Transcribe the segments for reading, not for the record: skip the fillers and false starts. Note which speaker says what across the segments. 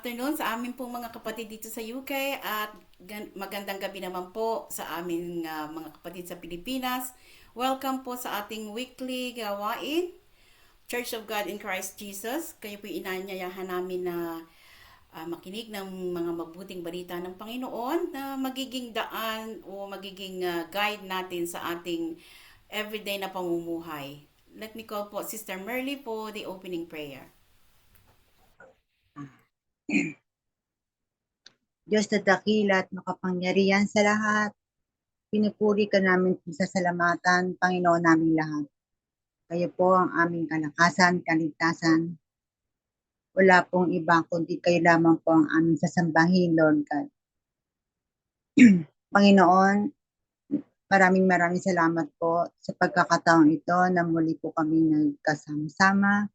Speaker 1: afternoon sa amin pong mga kapatid dito sa UK at magandang gabi naman po sa aming mga kapatid sa Pilipinas. Welcome po sa ating weekly gawain, Church of God in Christ Jesus. Kayo po inanyayahan namin na makinig ng mga mabuting balita ng Panginoon na magiging daan o magiging guide natin sa ating everyday na pamumuhay. Let me call po Sister Merly for the opening prayer.
Speaker 2: Diyos na dakila at makapangyarihan sa lahat, pinupuri ka namin sa salamatan, Panginoon namin lahat. Kayo po ang aming kalakasan, kaligtasan. Wala pong iba, kundi kayo lamang po ang aming sasambahin, Lord God. Panginoon, maraming salamat po sa pagkakataong ito na muli po kami nagkasama-sama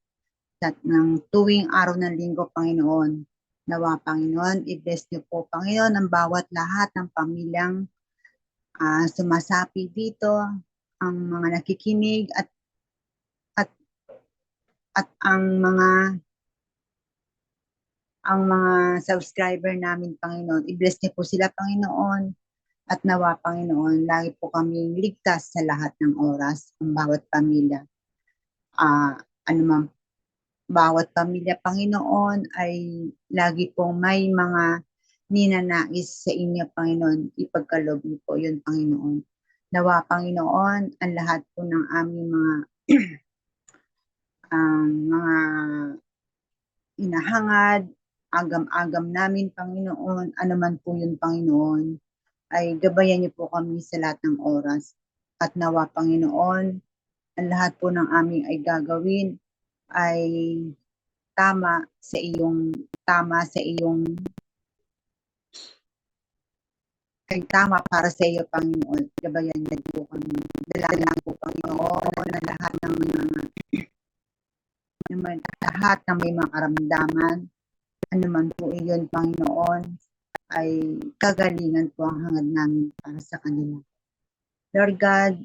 Speaker 2: at ng tuwing araw ng linggo, Panginoon. Nawa, Panginoon, i-bless niyo po, Panginoon, ang bawat lahat ng pamilyang sumasapi dito, ang mga nakikinig at ang mga subscriber namin, Panginoon. I-bless niyo po sila, Panginoon. At nawa, Panginoon, lagi po kaming ligtas sa lahat ng oras, ang bawat pamilya. Bawat pamilya, Panginoon, ay lagi pong may mga ninanais sa inyo, Panginoon. Ipagkaloob niyo po yun, Panginoon. Nawa, Panginoon, ang lahat po ng aming mga mga inahangad, agam-agam namin, Panginoon, anuman po yun, Panginoon, ay gabayan niyo po kami sa lahat ng oras. At nawa, Panginoon, ang lahat po ng aming ay gagawin ay tama sa iyong ay tama para sa iyo, Panginoon. Gabayan niyo po kami. Dalangin po, Panginoon, na lahat ng may mga karamdaman, anuman po iyon, Panginoon, ay kagalingan po ang hangad namin para sa kanila. Lord God,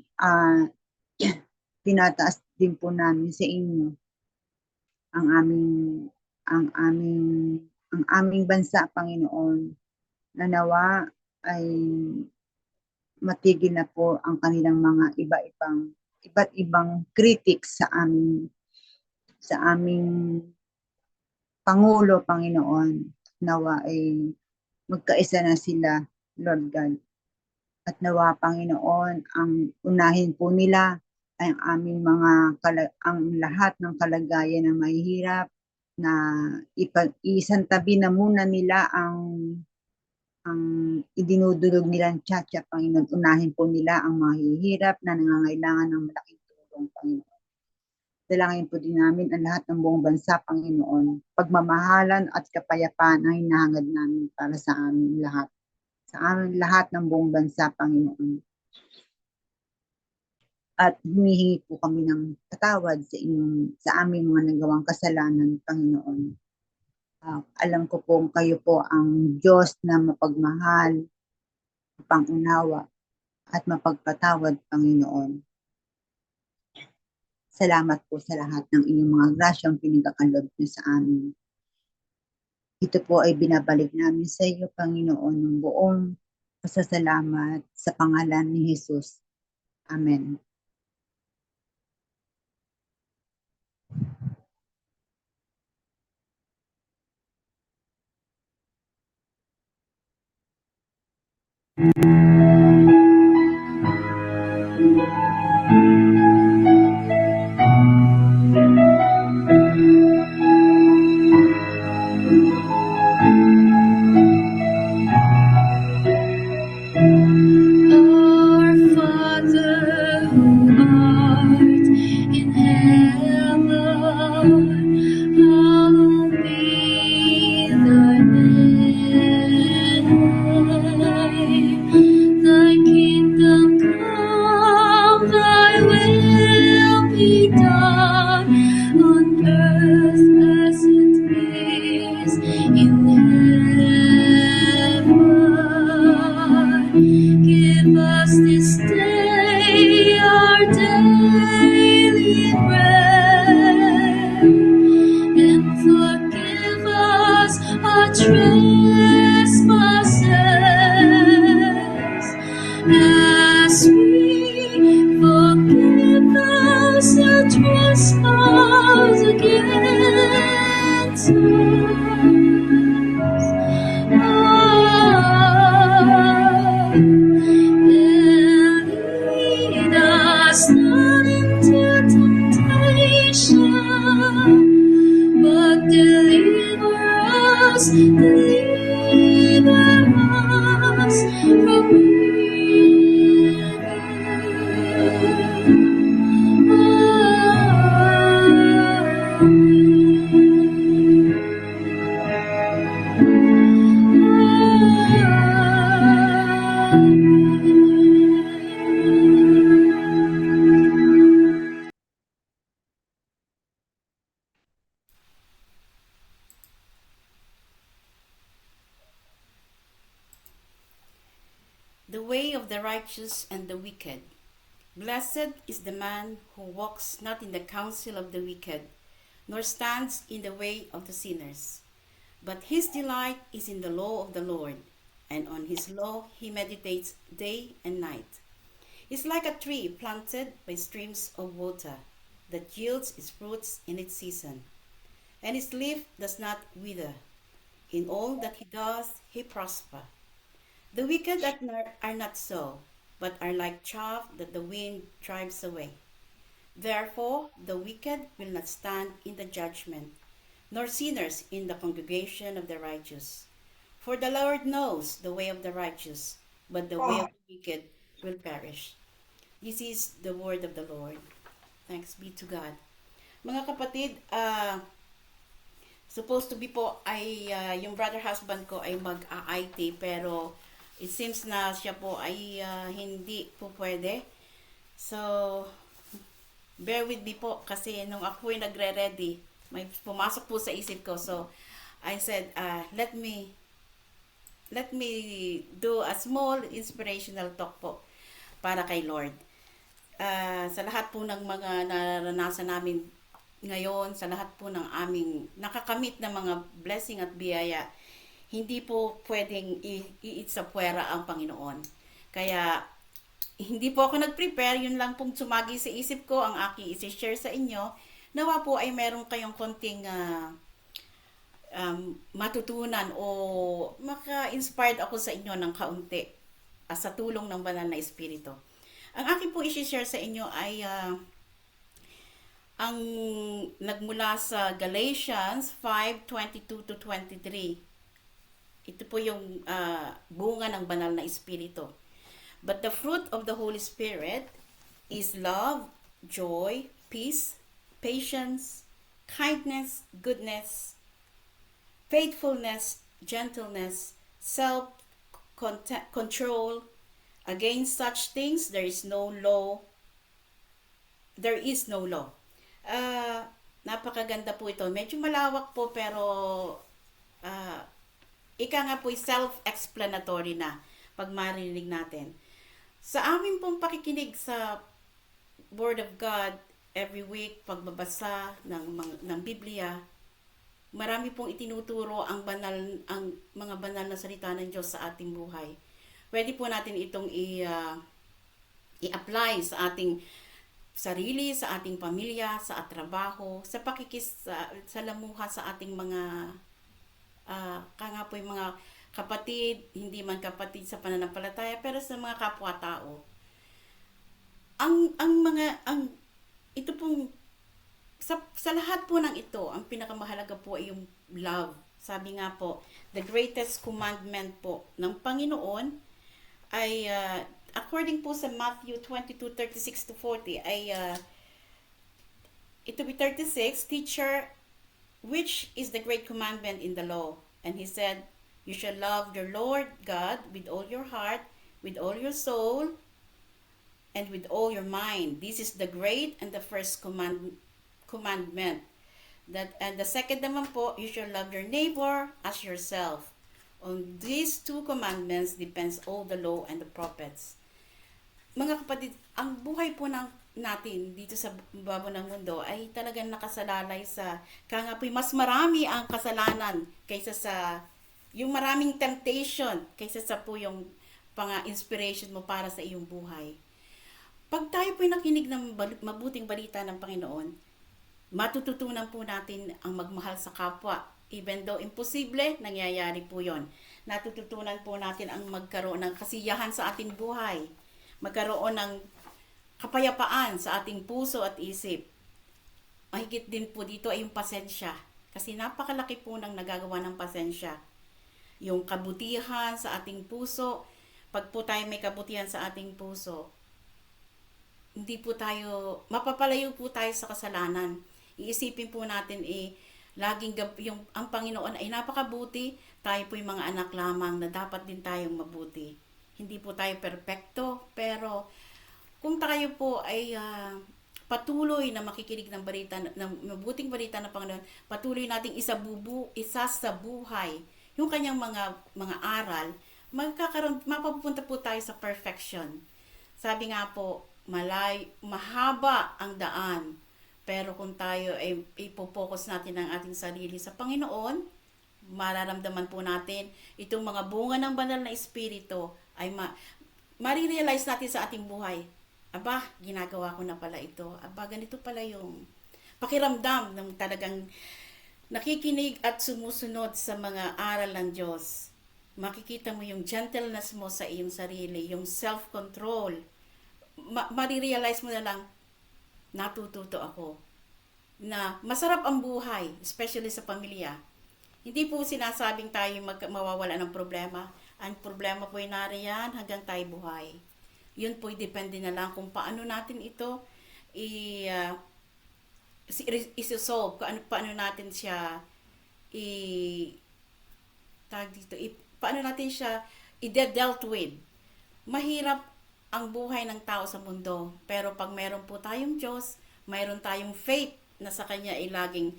Speaker 2: tinataas din po namin sa inyo ang aming bansa, Panginoon, na nawa ay matigil na po ang kanilang mga iba't ibang critics sa aming Pangulo, Panginoon. Nawa ay magkaisa na sila, Lord God. At nawa, Panginoon, ang unahin po nila ay ang lahat ng kalagayan ng mahihirap, na isantabi na muna nila ang idinudulog nilang tiyatya, Panginoon. Unahin po nila ang mahihirap na nangangailangan ng malaking tulong, Panginoon. Dalangin po din namin ang lahat ng buong bansa, Panginoon. Pagmamahalan at kapayapaan ang hinahangad namin para sa amin lahat. Sa amin lahat ng buong bansa, Panginoon. At humihingi po kami ng patawad sa aming mga nagawang kasalanan, Panginoon. Alam ko po kayo po ang Diyos na mapagmahal, mapangunawa, at mapagpatawad, Panginoon. Salamat po sa lahat ng inyong mga grasyang pinagkakaloob niyo sa amin. Ito po ay binabalik namin sa iyo, Panginoon, ng buong pasasalamat sa pangalan ni Jesus. Amen.
Speaker 3: trespasses, as we forgive those who trespass against us. And lead us not into temptation, but deliver us from
Speaker 1: The way of the righteous and the wicked. Blessed is the man who walks not in the counsel of the wicked, nor stands in the way of the sinners. But his delight is in the law of the Lord, and on his law he meditates day and night. He is like a tree planted by streams of water, that yields its fruits in its season, and his leaf does not wither. In all that he does, he prosper. The wicked are not so, but are like chaff that the wind drives away. Therefore, the wicked will not stand in the judgment, nor sinners in the congregation of the righteous. For the Lord knows the way of the righteous, but the way of the wicked will perish. This is the word of the Lord. Thanks be to God. Mga kapatid, supposed to be po ay yung brother husband ko ay mag-IT, pero it seems na siya po ay hindi po pwede. So, bear with me po kasi nung ako ay nagre-ready, may pumasok po sa isip ko. So, I said, let me do a small inspirational talk po para kay Lord. Sa lahat po ng mga naranasan namin ngayon, sa lahat po ng aming nakakamit na mga blessing at biyaya, hindi po pwedeng iitsapwera ang Panginoon. Kaya, hindi po ako nag-prepare, yun lang pong sumagi sa isip ko, ang aking isi-share sa inyo. Nawa po ay meron kayong konting matutunan o maka-inspired ako sa inyo ng kaunti sa tulong ng banal na espiritu. Ang aking po isi-share sa inyo ay ang nagmula sa Galatians 5:22-23. Ito po yung bunga ng banal na espiritu. But the fruit of the Holy Spirit is love, joy, peace, patience, kindness, goodness, faithfulness, gentleness, self-control. Against such things there is no law. There is no law. Napakaganda po ito. Medyo malawak po, pero ika nga po self-explanatory na pag marinig natin. Sa amin pong pakikinig sa Word of God every week, pagbabasa ng Biblia, marami pong itinuturo ang mga banal na salita ng Diyos sa ating buhay. Pwede po natin itong i-apply sa ating sarili, sa ating pamilya, sa trabaho, sa pakikisalamuha sa ating mga nga po yung mga kapatid, hindi man kapatid sa pananampalataya, pero sa mga kapwa-tao. Ito pong sa lahat po ng ito, ang pinakamahalaga po ay yung love. Sabi nga po, the greatest commandment po ng Panginoon ay according po sa Matthew 22:36-40 ay ito be 36, teacher, which is the great commandment in the law? And he said, you shall love your Lord God with all your heart, with all your soul, and with all your mind. This is the great and the first commandment. And the second naman po, you shall love your neighbor as yourself. On these two commandments depends all the law and the prophets. Mga kapatid, ang buhay po natin dito sa babo ng mundo ay talagang nakasalalay sa, kaya nga po mas marami ang kasalanan kaysa sa yung maraming temptation kaysa sa po yung pang-inspiration mo para sa iyong buhay. Pag tayo po'y nakinig ng mabuting balita ng Panginoon, matututunan po natin ang magmahal sa kapwa. Even though imposible, nangyayari po yon. Natututunan po natin ang magkaroon ng kasiyahan sa ating buhay. Magkaroon ng kapayapaan sa ating puso at isip. Mahigit din po dito ay yung pasensya. Kasi napakalaki po ng nagagawa ng pasensya. Yung kabutihan sa ating puso, pag po tayo may kabutihan sa ating puso, hindi po tayo, mapapalayo po tayo sa kasalanan. Iisipin po natin laging ang Panginoon ay napakabuti, tayo po yung mga anak lamang na dapat din tayong mabuti. Hindi po tayo perpekto, pero kung tayo po ay patuloy na makikinig ng balita, ng mabuting balita ng Panginoon, patuloy nating isa sa buhay yung kanyang mga aral, mapapunta po tayo sa perfection. Sabi nga po, mahaba ang daan, pero kung tayo ay ipopokus natin ang ating sarili sa Panginoon, mararamdaman po natin itong mga bunga ng banal na espiritu ay marirealize natin sa ating buhay. Aba, ginagawa ko na pala ito. Aba, ganito pala yung pakiramdam ng talagang nakikinig at sumusunod sa mga aral ng Diyos. Makikita mo yung gentleness mo sa iyong sarili, yung self-control. Marirealize mo na lang, natututo ako na masarap ang buhay, especially sa pamilya. Hindi po sinasabing tayo mawawala ng problema. Ang problema po ay nariyan hanggang tayo buhay. Yun po depende na lang kung paano natin ito i-solve, paano natin siya paano natin siya i-dealt with. Mahirap ang buhay ng tao sa mundo, pero pag mayroon po tayong Diyos, mayroon tayong faith na sa Kanya ay laging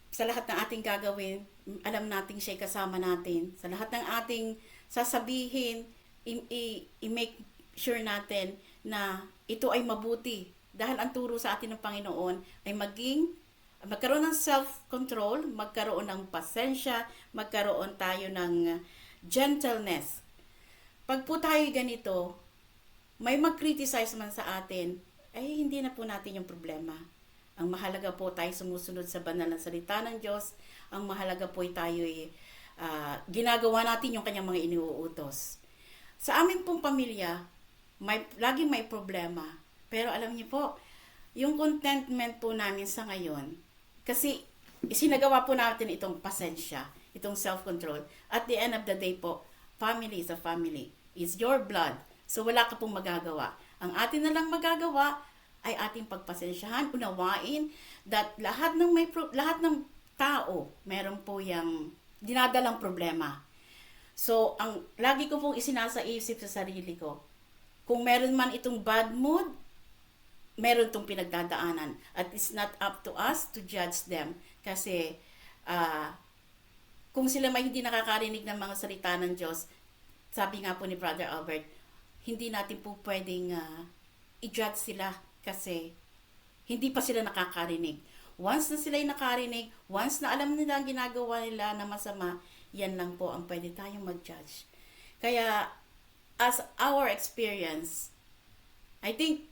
Speaker 1: sa lahat ng ating gagawin, alam natin siya kasama natin. Sa lahat ng ating sasabihin, i-make sure natin na ito ay mabuti. Dahil ang turo sa atin ng Panginoon ay magkaroon ng self-control, magkaroon ng pasensya, magkaroon tayo ng gentleness. Pag po tayo ganito, may mag-criticize man sa atin, ay hindi na po natin yung problema. Ang mahalaga po tayo sumusunod sa banal na salita ng Diyos. Ang mahalaga po tayo ginagawa natin yung kanyang mga iniuutos. Sa amin pong pamilya, laging may problema. Pero alam niyo po, yung contentment po namin sa ngayon, kasi isinagawa po natin itong pasensya, itong self-control. At the end of the day po, family is a family. It's your blood. So wala ka pong magagawa. Ang atin na lang magagawa ay ating pagpasensyahan, unawain that lahat ng tao meron po yang dinadalang problema. So ang lagi ko pong isinasaisip sa sarili ko, kung meron man itong bad mood, meron itong pinagdadaanan. At it's not up to us to judge them. Kasi kung sila may hindi nakakarinig ng mga salita ng Diyos, sabi nga po ni Brother Albert, hindi natin po pwedeng i-judge sila kasi hindi pa sila nakakarinig. Once na sila'y nakarinig, once na alam nila ang ginagawa nila na masama, yan lang po ang pwede tayong mag-judge. Kaya, as our experience, I think,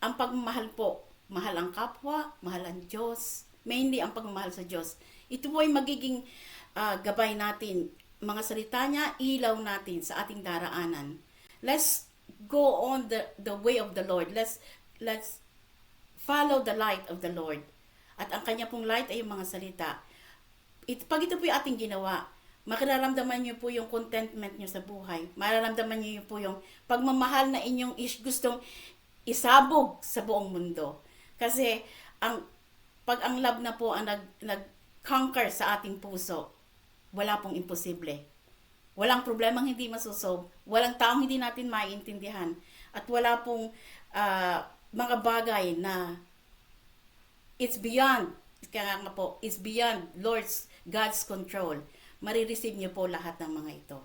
Speaker 1: ang pagmamahal po, mahal ang kapwa, mahal ang Diyos, mainly ang pagmamahal sa Diyos. Ito po ay magiging gabay natin, mga salita niya, ilaw natin sa ating daraanan. Let's go on the way of the Lord. Let's follow the light of the Lord. At ang kanya pong light ay yung mga salita. Pag ito po yung ating ginawa, makararamdaman niyo po yung contentment niyo sa buhay. Mararamdaman niyo po yung pagmamahal na inyong gustong isabog sa buong mundo. Kasi pag ang love na po ang nag-conquer sa ating puso, wala pong imposible. Walang problemang hindi masusolve. Walang taong hindi natin maiintindihan. At wala pong mga bagay na it's beyond God's control. Marireceive niyo po lahat ng mga ito.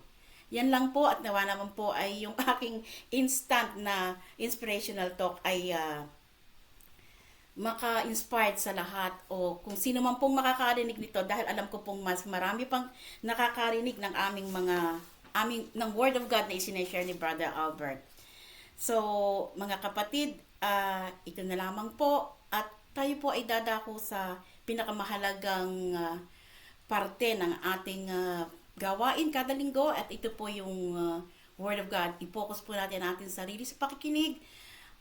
Speaker 1: Yan lang po at nawa naman po ay yung aking instant na inspirational talk ay maka-inspired sa lahat o kung sino man pong makakarinig nito dahil alam ko pong mas marami pang nakakarinig ng ng Word of God na isineshare ni Brother Albert. So, mga kapatid, ito na lamang po at tayo po ay dadako sa pinakamahalagang parte ng ating gawain kada linggo at ito po yung Word of God. I-focus po natin ang ating sarili sa pakikinig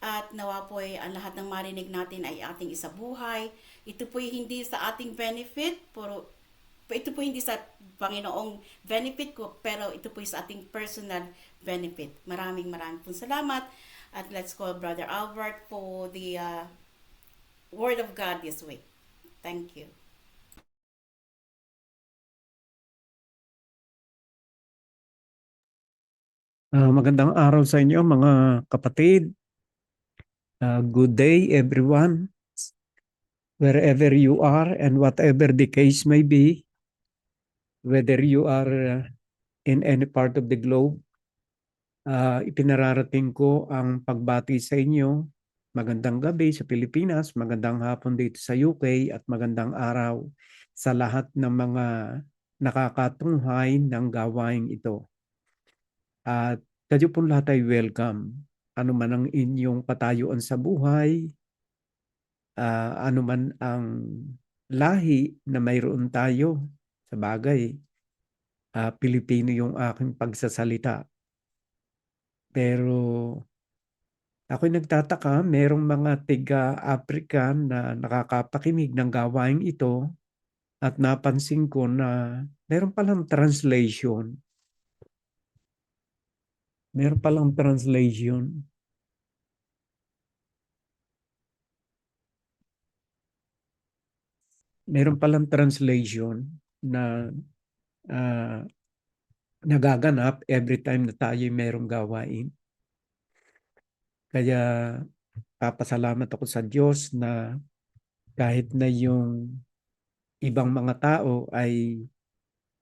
Speaker 1: at nawa po ay ang lahat ng marinig natin ay ating isabuhay. Ito po ay hindi sa ating benefit, ito po hindi sa Panginoong benefit ko, pero ito po ay sa ating personal benefit. Maraming pong salamat. At let's call Brother Albert for the Word of God this week. Thank you.
Speaker 4: Magandang araw sa inyo mga kapatid. Good day everyone. Wherever you are and whatever the case may be, whether you are in any part of the globe, ipinararating ko ang pagbati sa inyo. Magandang gabi sa Pilipinas, magandang hapon dito sa UK at magandang araw sa lahat ng mga nakakatunghay ng gawaing ito. At kayo po lahat ay welcome. Ano man ang inyong patayuan sa buhay, ano man ang lahi na mayroon tayo, sa bagay, Pilipino yung aking pagsasalita. Pero ako'y nagtataka, merong mga tiga-Africa na nakakapakinig ng gawain ito at napansin ko na meron palang translation. Meron palang translation. Meron palang translation na nagaganap every time na tayo merong gawain. Kaya papasalamat ako sa Diyos na kahit na yung ibang mga tao ay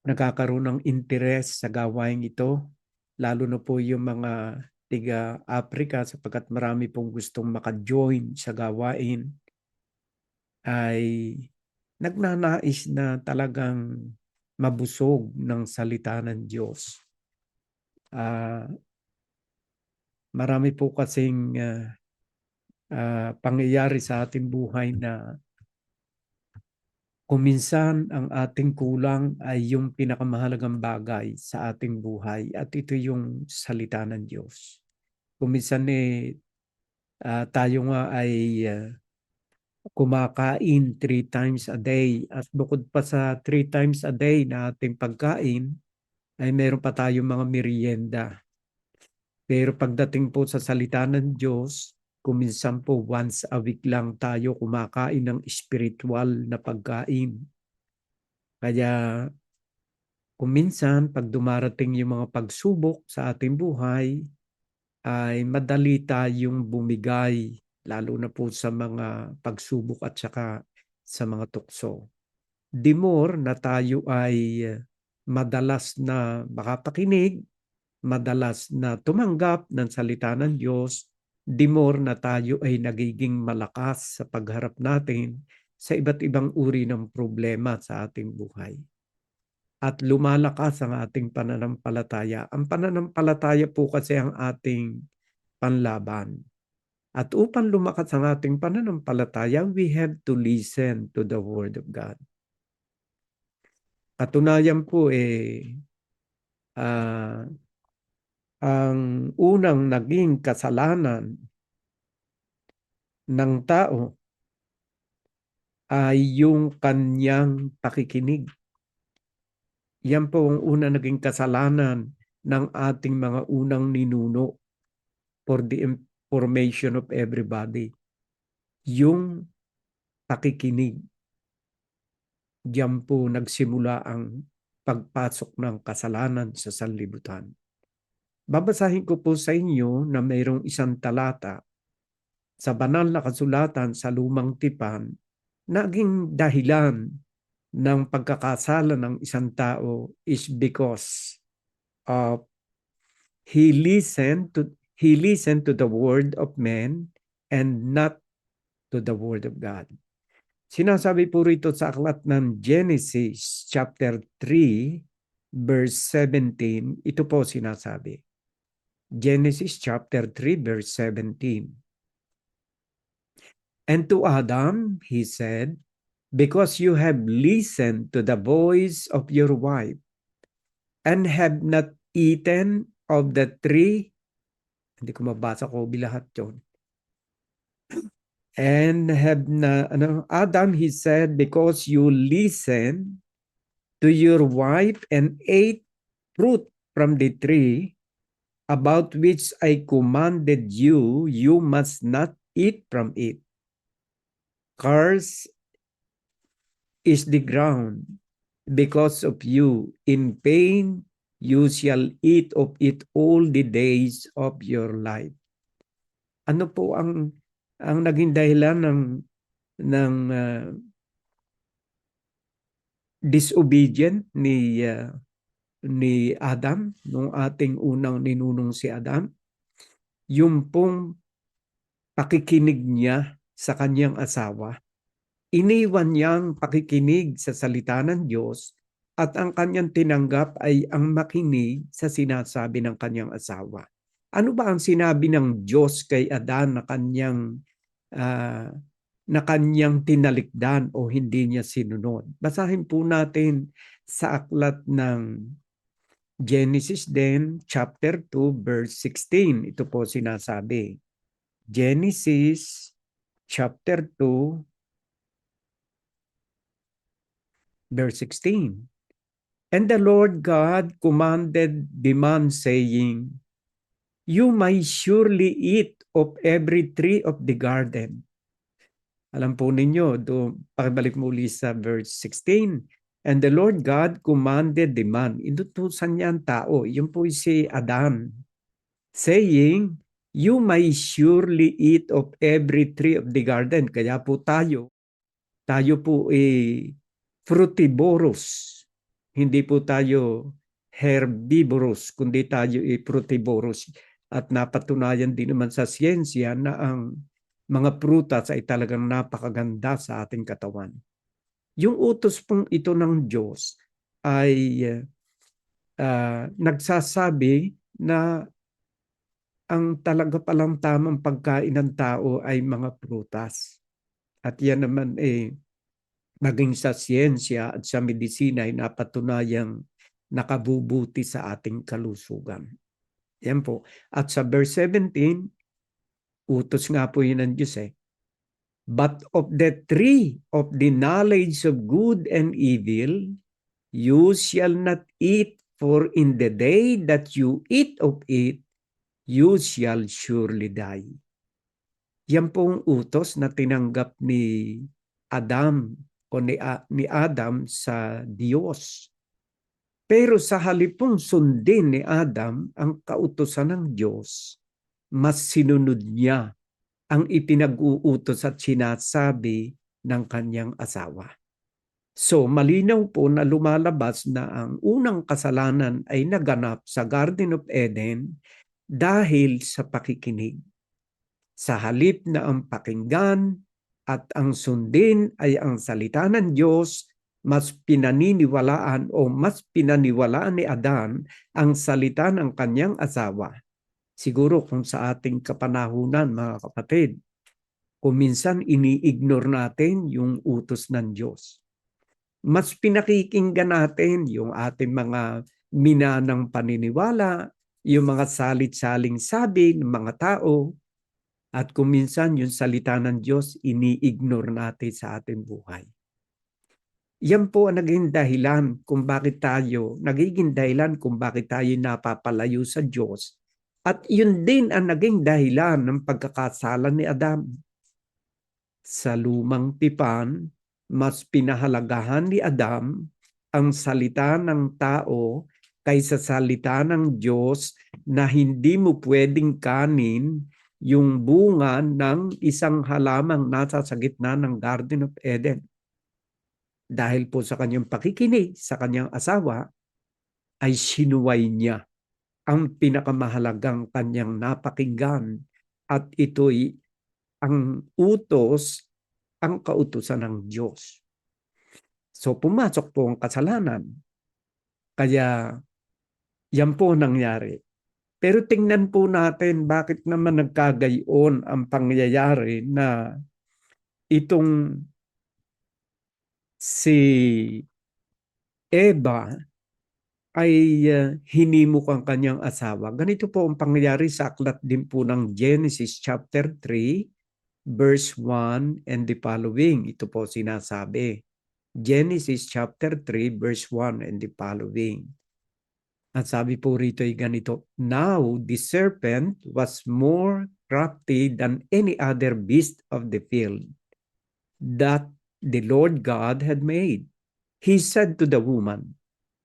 Speaker 4: nagkakaroon ng interes sa gawain ito, lalo na po yung mga tiga-Africa sapagkat marami pong gustong maka-join sa gawain, ay nagnanais na talagang mabusog ng salita ng Diyos. Marami po kasing pangyayari sa ating buhay na kuminsan ang ating kulang ay yung pinakamahalagang bagay sa ating buhay at ito yung salita ng Diyos. Kuminsan tayo nga ay kumakain 3 times a day at bukod pa sa 3 times a day na ating pagkain ay meron pa tayong mga merienda. Pero pagdating po sa salita ng Diyos, kuminsan po once a week lang tayo kumakain ng spiritual na pagkain. Kaya kuminsan pag dumarating yung mga pagsubok sa ating buhay, ay madali tayong bumigay, lalo na po sa mga pagsubok at saka sa mga tukso. The more na tayo ay madalas na makapakinig, madalas na tumanggap ng salita ng Diyos, the more na tayo ay nagiging malakas sa pagharap natin sa iba't ibang uri ng problema sa ating buhay. At lumalakas ang ating pananampalataya. Ang pananampalataya po kasi ang ating panlaban. At upang lumakas ang ating pananampalataya, we have to listen to the Word of God. Katunayan po ang unang naging kasalanan ng tao ay yung kanyang pakikinig. Yan po ang unang naging kasalanan ng ating mga unang ninuno for the information of everybody. Yung pakikinig. Diyan po nagsimula ang pagpasok ng kasalanan sa sanlibutan. Babasahin ko po sa inyo na mayroong isang talata sa banal na kasulatan sa Lumang Tipan, naging dahilan ng pagkakasala ng isang tao is because of he listened to the word of men and not to the Word of God. Sinasabi po rito sa aklat ng Genesis chapter 3 verse 17, ito po sinasabi. Genesis chapter 3 verse 17. And to Adam, he said, because you have listened to the voice of your wife and have not eaten of the tree, hindi ko mabasa ko lahat yun. And have na, Adam, he said, because you listened to your wife and ate fruit from the tree about which I commanded you, you must not eat from it. Cursed is the ground because of you. In pain you shall eat of it all the days of your life. Ano po ang naging dahilan ng disobedient ni Adam nung ating unang ninunong si Adam? Yung pong pakikinig niya sa kanyang asawa. Iniwan niyang pakikinig sa salita ng Diyos at ang kanyang tinanggap ay ang makinig sa sinasabi ng kanyang asawa. Ano ba ang sinabi ng Diyos kay Adan na kanyang tinalikdan o hindi niya sinunod? Basahin po natin sa aklat ng Genesis din, chapter 2, verse 16. Ito po sinasabi. Genesis chapter 2, verse 16. And the Lord God commanded the man, saying, you may surely eat of every tree of the garden. Alam po ninyo, pakibalik mo ulit sa verse 16. And the Lord God commanded the man, inutusan niya ang tao, yun po si Adam, saying, you may surely eat of every tree of the garden. Kaya po tayo po frutivorous. Hindi po tayo herbivorous, kundi tayo frutivorous. At napatunayan din naman sa siyensya na ang mga prutas ay talagang napakaganda sa ating katawan. Yung utos pong ito ng Diyos ay nagsasabi na ang talaga palang tamang pagkain ng tao ay mga prutas. At yan naman maging sa siyensya at sa medisina ay napatunayang nakabubuti sa ating kalusugan. Yan po. At sa verse 17, utos nga po yun ng Diyos But of the tree of the knowledge of good and evil, you shall not eat, for in the day that you eat of it, you shall surely die. Yan pong utos na tinanggap ni Adam o ni Adam sa Diyos. Pero sa halip pong sundin ni Adam ang kautusan ng Diyos, mas sinunod niya ang ipinag-uutos at sinasabi ng kanyang asawa. So malinaw po na lumalabas na ang unang kasalanan ay naganap sa Garden of Eden dahil sa pakikinig. Sa halip na ang pakinggan at ang sundin ay ang salita ng Diyos, mas pinaniniwalaan ni Adan ang salita ng kanyang asawa. Siguro kung sa ating kapanahunan, mga kapatid, kung minsan ini-ignore natin yung utos ng Diyos. Mas pinakikinggan natin yung ating mga minanang paniniwala, yung mga salit-saling sabi ng mga tao, at kung minsan yung salita ng Diyos, ini-ignore natin sa ating buhay. Yan po ang naging dahilan kung bakit tayo napapalayo sa Diyos. At yun din ang naging dahilan ng pagkakasala ni Adam. Sa lumang tipan, mas pinahalagahan ni Adam ang salita ng tao kaysa salita ng Diyos na hindi mo pwedeng kanin yung bunga ng isang halamang nasa sa gitna ng Garden of Eden. Dahil po sa kanyang pakikinig sa kanyang asawa, ay sinuway niya ang pinakamahalagang kanyang napakinggan at ito'y ang utos ang kautusan ng Diyos. So pumasok po ang kasalanan. Kaya yan po nangyari. Pero tingnan po natin bakit naman nagkagayon ang pangyayari na itong si Eva ay hinimok ang kanyang asawa. Ganito po ang pangyayari sa aklat din po ng Genesis chapter 3, verse 1 and the following. Ito po sinasabi. Genesis chapter 3, verse 1 and the following. At sabi po rito ay ganito, now the serpent was more crafty than any other beast of the field that the Lord God had made. He said to the woman,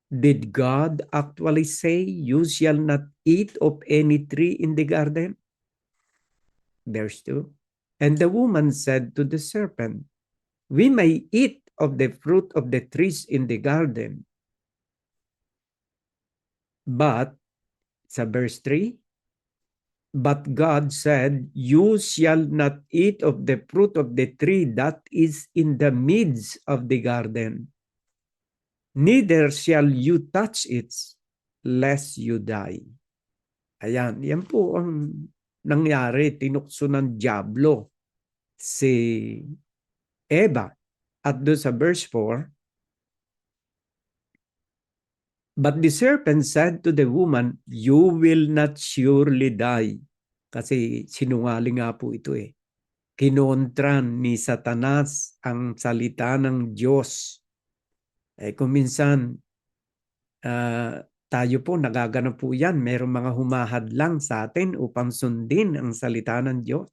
Speaker 4: did God actually say you shall not eat of any tree in the garden? Verse 2. And the woman said to the serpent, we may eat of the fruit of the trees in the garden. But, sa verse 3, but God said, you shall not eat of the fruit of the tree that is in the midst of the garden. Neither shall you touch it, lest you die. Ayan, yan po ang nangyari. Tinukso ng diablo si Eva. At doon sa verse 4, but the serpent said to the woman, you will not surely die. Kasi sinungaling nga po ito eh. Kinontran ni Satanas ang salita ng Diyos. Kung minsan, tayo po nagaganap po yan. Merong mga humahadlang sa atin upang sundin ang salita ng Diyos.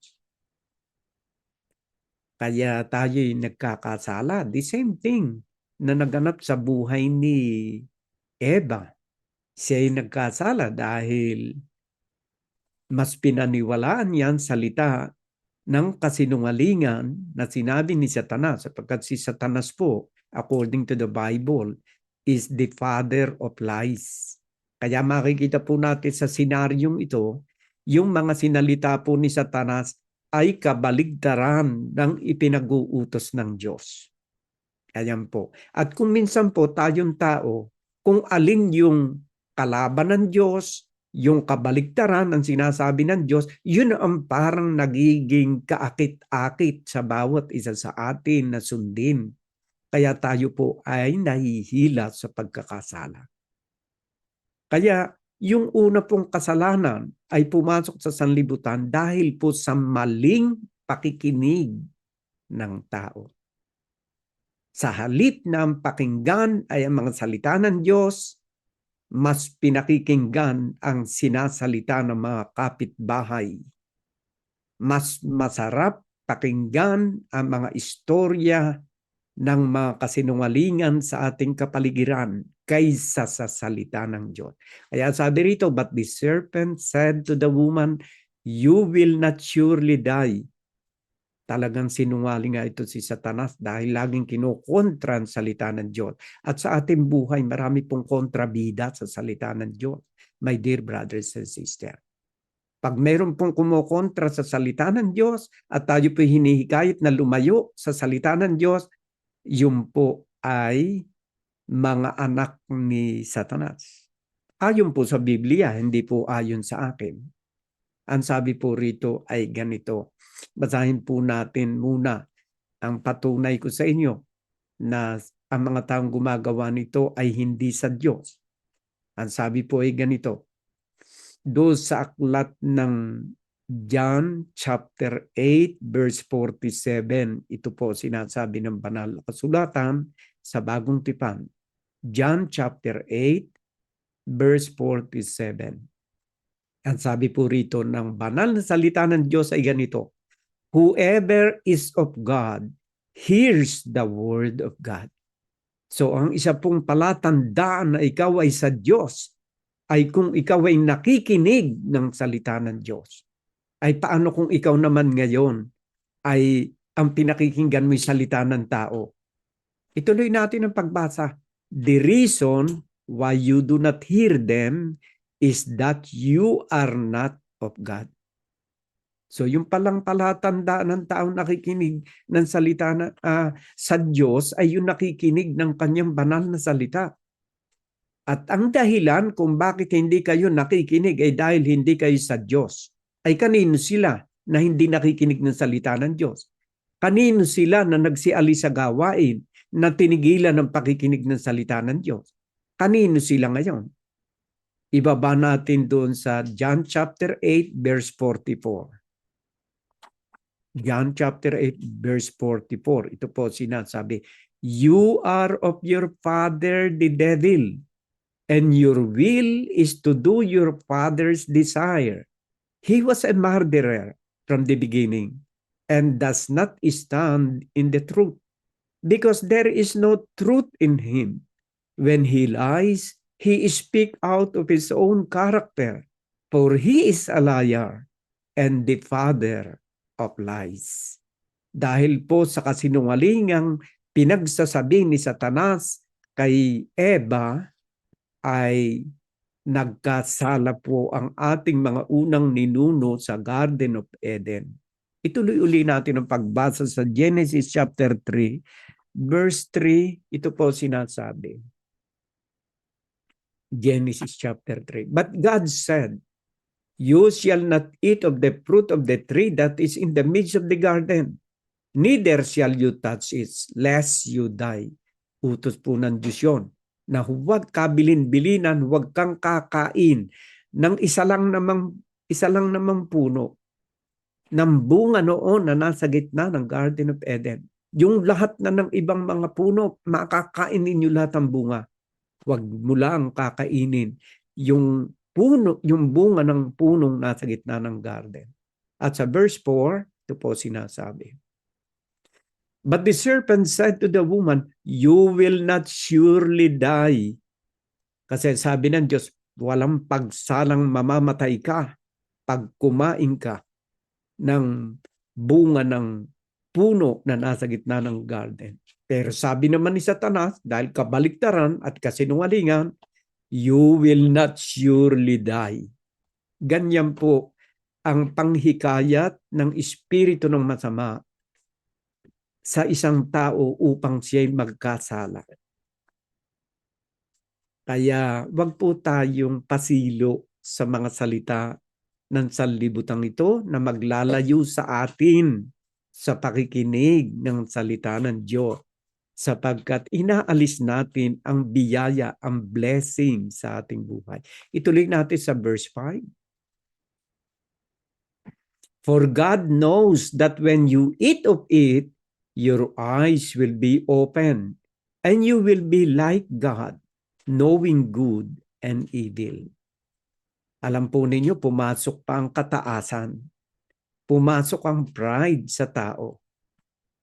Speaker 4: Kaya tayo'y nagkakasala. The same thing na naganap sa buhay ni Eva. Siya'y nagkasala dahil mas pinaniwalaan yan salita ng kasinungalingan na sinabi ni Satanas, sapagkat si Satanas po, according to the Bible, is the father of lies. Kaya makikita po natin sa senaryong ito, yung mga sinalita po ni Satanas ay kabaligtaran ng ipinag-uutos ng Diyos. Ayan po. At kung minsan po tayong tao, kung alin yung kalaban ng Diyos, yung kabaligtaran ang sinasabi ng Diyos, yun ang parang nagiging kaakit-akit sa bawat isa sa atin na sundin. Kaya tayo po ay nahihila sa pagkakasala. Kaya yung una pong kasalanan ay pumasok sa sanlibutan dahil po sa maling pakikinig ng tao. Sa halip na ang pakinggan ay ang mga salita ng Diyos, mas pinakikinggan ang sinasalita ng mga kapitbahay. Mas masarap pakinggan ang mga istorya ng mga kasinungalingan sa ating kapaligiran kaysa sa salita ng Diyos. Kaya sabi rito, but the serpent said to the woman, you will not surely die. Talagang sinungaling nga ito si Satanas dahil laging kinokontra ang salita ng Diyos. At sa ating buhay, marami pong kontrabida sa salita ng Diyos. My dear brothers and sisters. Pag meron pong kumokontra sa salita ng Diyos at tayo po hinihikayat na lumayo sa salita ng Diyos, yun po ay mga anak ni Satanas. Ayon po sa Biblia, hindi po ayon sa akin. Ang sabi po rito ay ganito. Basahin po natin muna ang patunay ko sa inyo na ang mga taong gumagawa nito ay hindi sa Diyos. Ang sabi po ay ganito. Doon sa aklat ng John chapter 8 verse 47, ito po sinasabi ng banal na kasulatan sa Bagong Tipan. John chapter 8 verse 47. Ang sabi po rito ng banal na salita ng Diyos ay ganito. Whoever is of God hears the word of God. So ang isa pong palatandaan na ikaw ay sa Diyos ay kung ikaw ay nakikinig ng salita ng Diyos. Ay paano kung ikaw naman ngayon ay ang pinakikinggan mo yung salita ng tao? Ituloy natin ang pagbasa. The reason why you do not hear them is that you are not of God. So yung palang palatandaan ng taong nakikinig ng salita sa Diyos ay yung nakikinig ng kanyang banal na salita. At ang dahilan kung bakit hindi kayo nakikinig ay dahil hindi kayo sa Diyos. Ay kanino sila na hindi nakikinig ng salita ng Diyos? Kanino sila na nagsiali sa gawain na tinigilan ng pakikinig ng salita ng Diyos? Kanino sila ngayon? Ibaba natin doon sa John chapter 8 verse 44. John chapter 8 verse 44. Ito po sinasabi, "You are of your father the devil, and your will is to do your father's desire. He was a murderer from the beginning, and does not stand in the truth, because there is no truth in him. When he lies, he speaks out of his own character, for he is a liar and the father of lies." Dahil po sa kasinungalingang pinagsasabi ni Satanas kay Eva, ay nagkasala po ang ating mga unang ninuno sa Garden of Eden. Ituloy uli natin ang pagbasa sa Genesis chapter 3, verse 3. Ito po sinasabi. Genesis chapter 3. "But God said, you shall not eat of the fruit of the tree that is in the midst of the garden, neither shall you touch it, lest you die." Utos po ng Diyos yun, na huwag kabilin-bilinan, huwag kang kakain ng isa lang namang puno ng bunga noon na nasa gitna ng Garden of Eden. Yung lahat na ng ibang mga puno, makakain ninyo lahat ng bunga. Huwag mo lang kakainin yung bunga ng punong nasa gitna ng garden. At sa verse 4, ito po sinasabi, "But the serpent said to the woman, you will not surely die." Kasi sabi ng Diyos, walang pagsalang mamamatay ka pag kumain ka ng bunga ng puno na nasa gitna ng garden. Pero sabi naman ni Satanas, dahil kabaliktaran at kasinungalingan, you will not surely die. Ganyan po ang panghikayat ng espiritu ng masama sa isang tao upang siya'y magkasala. Kaya wag po tayong pasilo sa mga salita ng sanlibutan ito na maglalayo sa atin sa pakikinig ng salita ng Diyos, sapagkat inaalis natin ang biyaya, ang blessing sa ating buhay. Ituloy natin sa verse 5. "For God knows that when you eat of it, your eyes will be open, and you will be like God, knowing good and evil." Alam po ninyo, pumasok pa ang kataasan. Pumasok ang pride sa tao.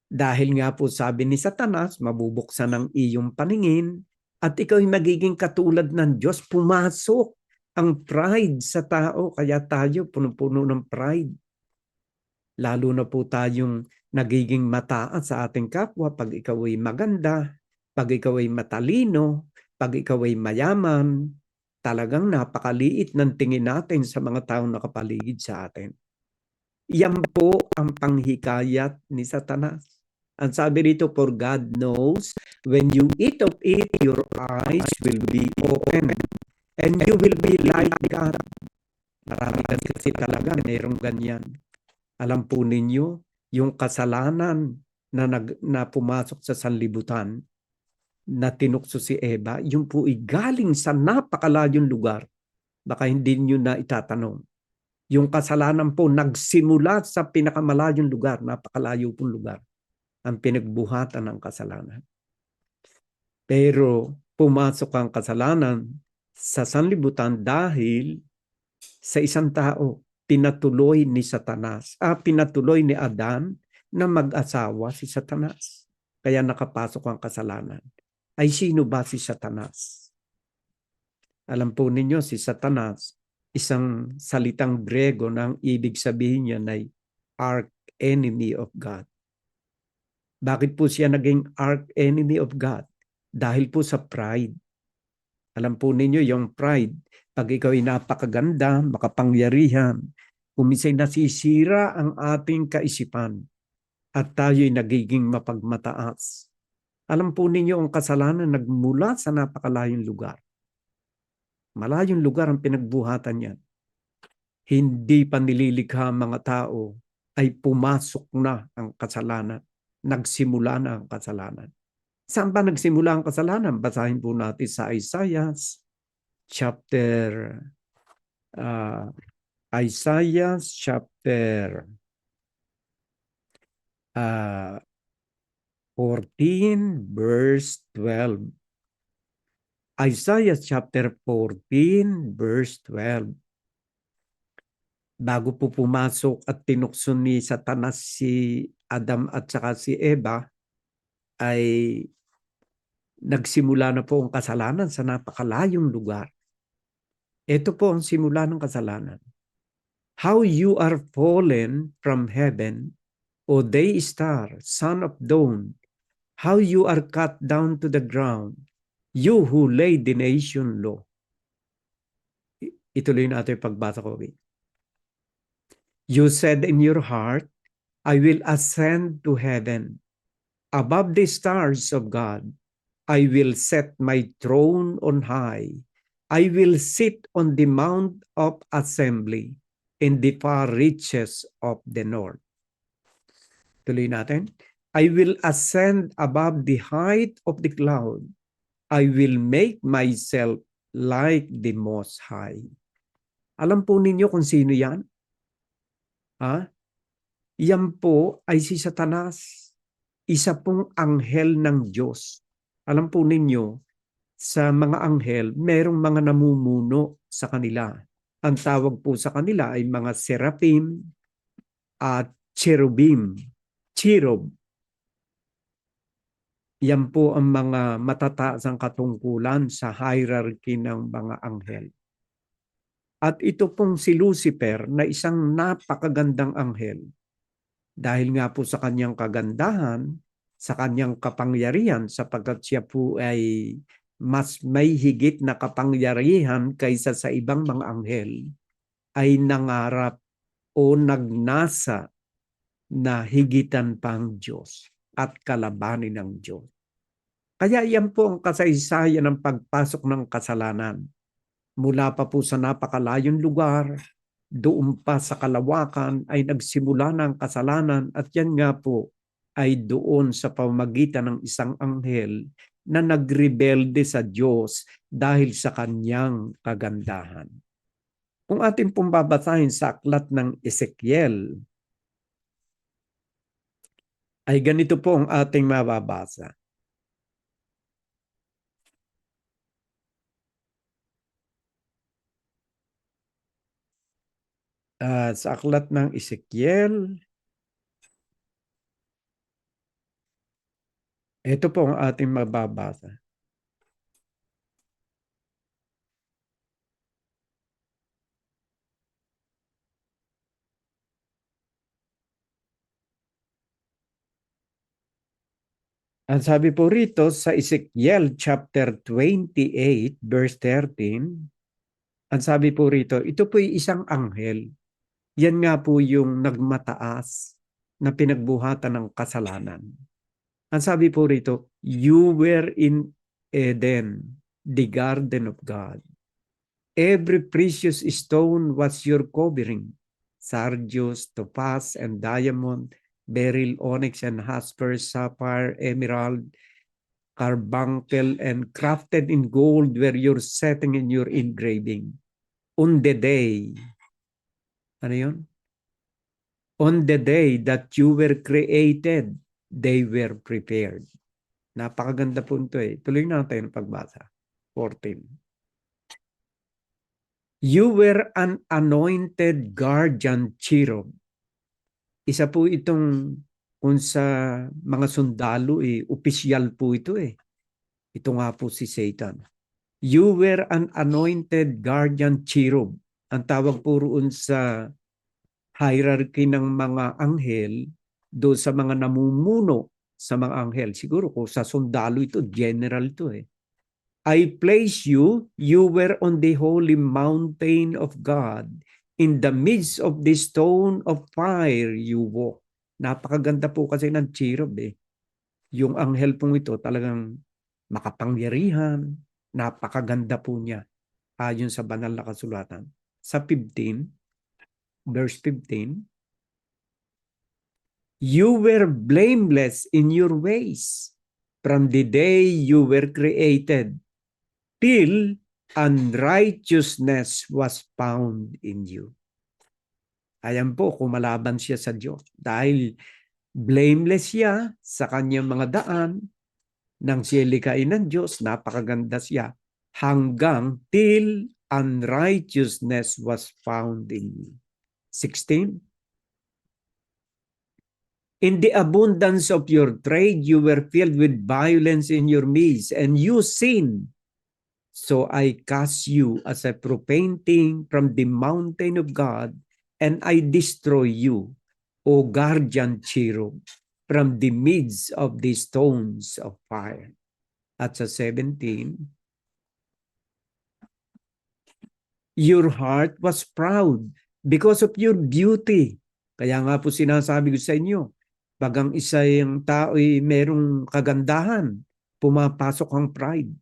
Speaker 4: Dahil nga po sabi ni Satanas, mabubuksan ang iyong paningin at ikaw ay magiging katulad ng Diyos. Pumasok ang pride sa tao, kaya tayo puno-puno ng pride. Lalo na po tayong nagiging mataas sa ating kapwa pag ikaw ay maganda, pag ikaw ay matalino, pag ikaw ay mayaman. Talagang napakaliit ng tingin natin sa mga taong nakapaligid sa atin. Yan po ang panghikayat ni Satanas. Ang sabi rito, "For God knows, when you eat of it, your eyes will be open, and you will be like God." Marami kasi talaga mayroong ganyan. Alam po ninyo, yung kasalanan na pumasok sa sanlibutan, na tinukso si Eva, yung po ay galing sa napakalayong lugar. Baka hindi nyo na itatanong. Yung kasalanan po nagsimula sa pinakamalayong lugar, napakalayo pong lugar, ang pinagbuhatan ng kasalanan. Pero pumasok ang kasalanan sa sanlibutan dahil sa isang tao, pinatuloy ni Satanas, pinatuloy ni Adan na mag-asawa si Satanas. Kaya nakapasok ang kasalanan. Ay sino ba si Satanas? Alam po ninyo, si Satanas, isang salitang Grego na ang ibig sabihin niya ay arch-enemy of God. Bakit po siya naging arch-enemy of God? Dahil po sa pride. Alam po ninyo yung pride, pag ikaw ay napakaganda, makapangyarihan, Kung minsan nasisira ang ating kaisipan at tayo'y nagiging mapagmataas. Alam po ninyo ang kasalanan nagmula sa napakalayong lugar. Malayong lugar ang pinagbuhatan niyan. Hindi pa nililikha ang mga tao ay pumasok na ang kasalanan. Nagsimula na ang kasalanan. Saan ba nagsimula ang kasalanan? Basahin po natin sa Isaiah chapter 14 verse 12. Isaiah chapter 14 verse 12. Bago po pumasok at tinukso ni Satanas si Adam at saka si Eva, ay nagsimula na po ang kasalanan sa napakalayong lugar. Ito po ang simula ng kasalanan. How you are fallen from heaven, O day star, son of dawn, how you are cut down to the ground, you who laid the nation low. Ituloy natin yung pagbasa ko. You said in your heart, I will ascend to heaven. Above the stars of God, I will set my throne on high. I will sit on the mount of assembly in the far reaches of the north. Tuloy natin. I will ascend above the height of the cloud. I will make myself like the Most High. Alam po ninyo kung sino yan? Yan po ay si Satanas. Isa pong anghel ng Diyos. Alam po ninyo, sa mga anghel, merong mga namumuno sa kanila. Ang tawag po sa kanila ay mga seraphim at cherubim. Cherub. Yan po ang mga matataas ang katungkulan sa hierarchy ng mga anghel. At ito pong si Lucifer na isang napakagandang anghel. Dahil nga po sa kanyang kagandahan, sa kanyang kapangyarihan, sapagkat siya po ay mas may higit na kapangyarihan kaysa sa ibang mga anghel, ay nangarap o nagnasa na higitan pang Diyos at kalabanin ng Diyos. Kaya yan po ang kasaysayan ng pagpasok ng kasalanan. Mula pa po sa napakalayong lugar, doon pa sa kalawakan ay nagsimula na ang kasalanan at yan nga po ay doon sa pamamagitan ng isang anghel na nagrebelde sa Diyos dahil sa kanyang kagandahan. Kung ating pong babasahin sa aklat ng Ezekiel, ay ganito po ang ating mababasa. Sa aklat ng Ezekiel, ito po ang ating mababasa. Ang sabi po rito sa Ezekiel chapter 28 verse 13, ang sabi po rito, ito po ay isang anghel. Yan nga po yung nagmataas na pinagbuhatan ng kasalanan. Ang sabi po rito, you were in Eden, the garden of God. Every precious stone was your covering, sardius, topaz, and diamond, beryl, onyx, and jasper, sapphire, emerald, carbuncle, and crafted in gold were your setting and your engraving. On the day, ano yun? On the day that you were created, they were prepared. Napakaganda po ito eh. Tuloy natin ang pagbasa. 14. You were an anointed guardian cherub. Isa po itong kung sa mga sundalo opisyal po ito eh. Ito nga po si Satan. You were an anointed guardian cherub. Ang tawag po roon sa hierarchy ng mga anghel, doon sa mga namumuno sa mga anghel. Siguro kung sa sundalo ito, general ito eh. I place you, you were on the holy mountain of God. In the midst of the stone of fire you walk. Napakaganda po kasi ng cherub eh. Yung anghel pong ito talagang makapangyarihan. Napakaganda po niya ayon sa banal na kasulatan. Sa 15, verse 15, you were blameless in your ways from the day you were created till unrighteousness was found in you. Ayan po, kumalaban siya sa Diyos. Dahil blameless siya sa kanyang mga daan, nang siya likain ng Diyos, napakaganda siya, hanggang till unrighteousness was found in you. 16. In the abundance of your trade, you were filled with violence in your midst, and you sinned. So I cast you as a profane thing from the mountain of God, and I destroy you, O guardian cherub, from the midst of the stones of fire. At sa 17, your heart was proud because of your beauty. Kaya nga po sinasabi ko sa inyo, pag ang isang tao'y merong kagandahan, pumapasok ang pride.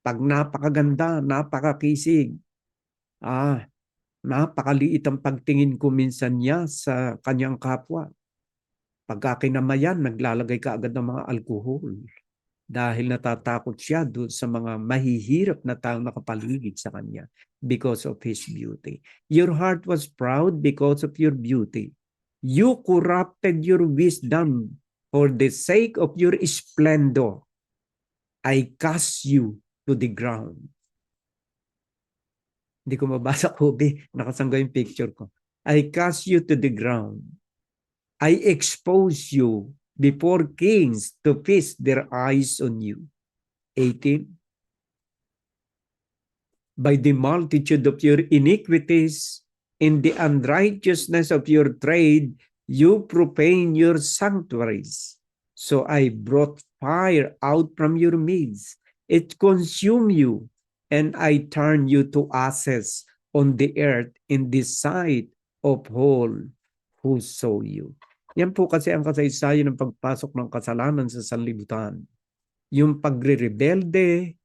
Speaker 4: Pag napakaganda, napakakisig, napakaliit ang pagtingin ko minsan niya sa kanyang kapwa. Pagka kinamayan, naglalagay ka agad ng mga alkohol. Dahil natatakot siya doon sa mga mahihirap na taong nakapaligid sa kanya because of his beauty. Your heart was proud because of your beauty. You corrupted your wisdom for the sake of your splendor. I cast you to the ground. Hindi ko mabasa ko, nakasangga yung picture ko. I cast you to the ground. I expose you before kings to feast their eyes on you. 18. By the multitude of your iniquities, in the unrighteousness of your trade, you profane your sanctuaries. So I brought fire out from your midst. It consumed you, and I turned you to ashes on the earth in the sight of all who saw you. Yan po kasi ang kasaysayan ng pagpasok ng kasalanan sa sanlibutan. Yung pagre-rebelde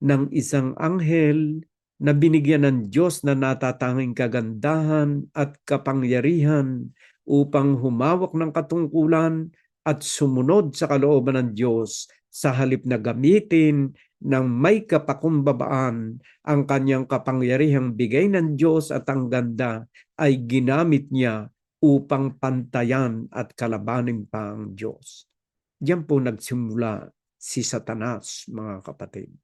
Speaker 4: ng isang anghel na binigyan ng Diyos na natatanging kagandahan at kapangyarihan upang humawak ng katungkulan at sumunod sa kalooban ng Diyos sa halip na gamitin ng may kapakumbabaan ang kanyang kapangyarihang bigay ng Diyos at ang ganda ay ginamit niya upang pantayan at kalabanin pa ang Diyos. Diyan po nagsimula si Satanas, mga kapatid.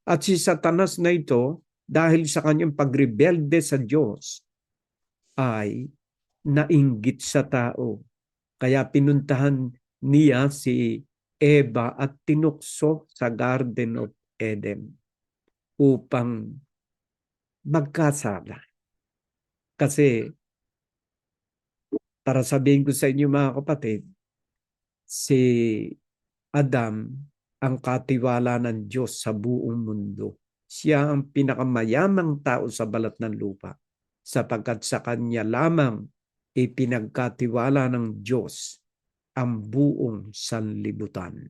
Speaker 4: At si Satanas na ito, dahil sa kanyang pagrebelde sa Diyos, ay nainggit sa tao. Kaya pinuntahan niya si Eva at tinukso sa Garden of Eden upang magkasala. Kasi, para sabihin ko sa inyo mga kapatid, si Adam ang katiwala ng Diyos sa buong mundo. Siya ang pinakamayamang tao sa balat ng lupa sapagkat sa kanya lamang ipinagkatiwala ng Diyos ang buong sanlibutan.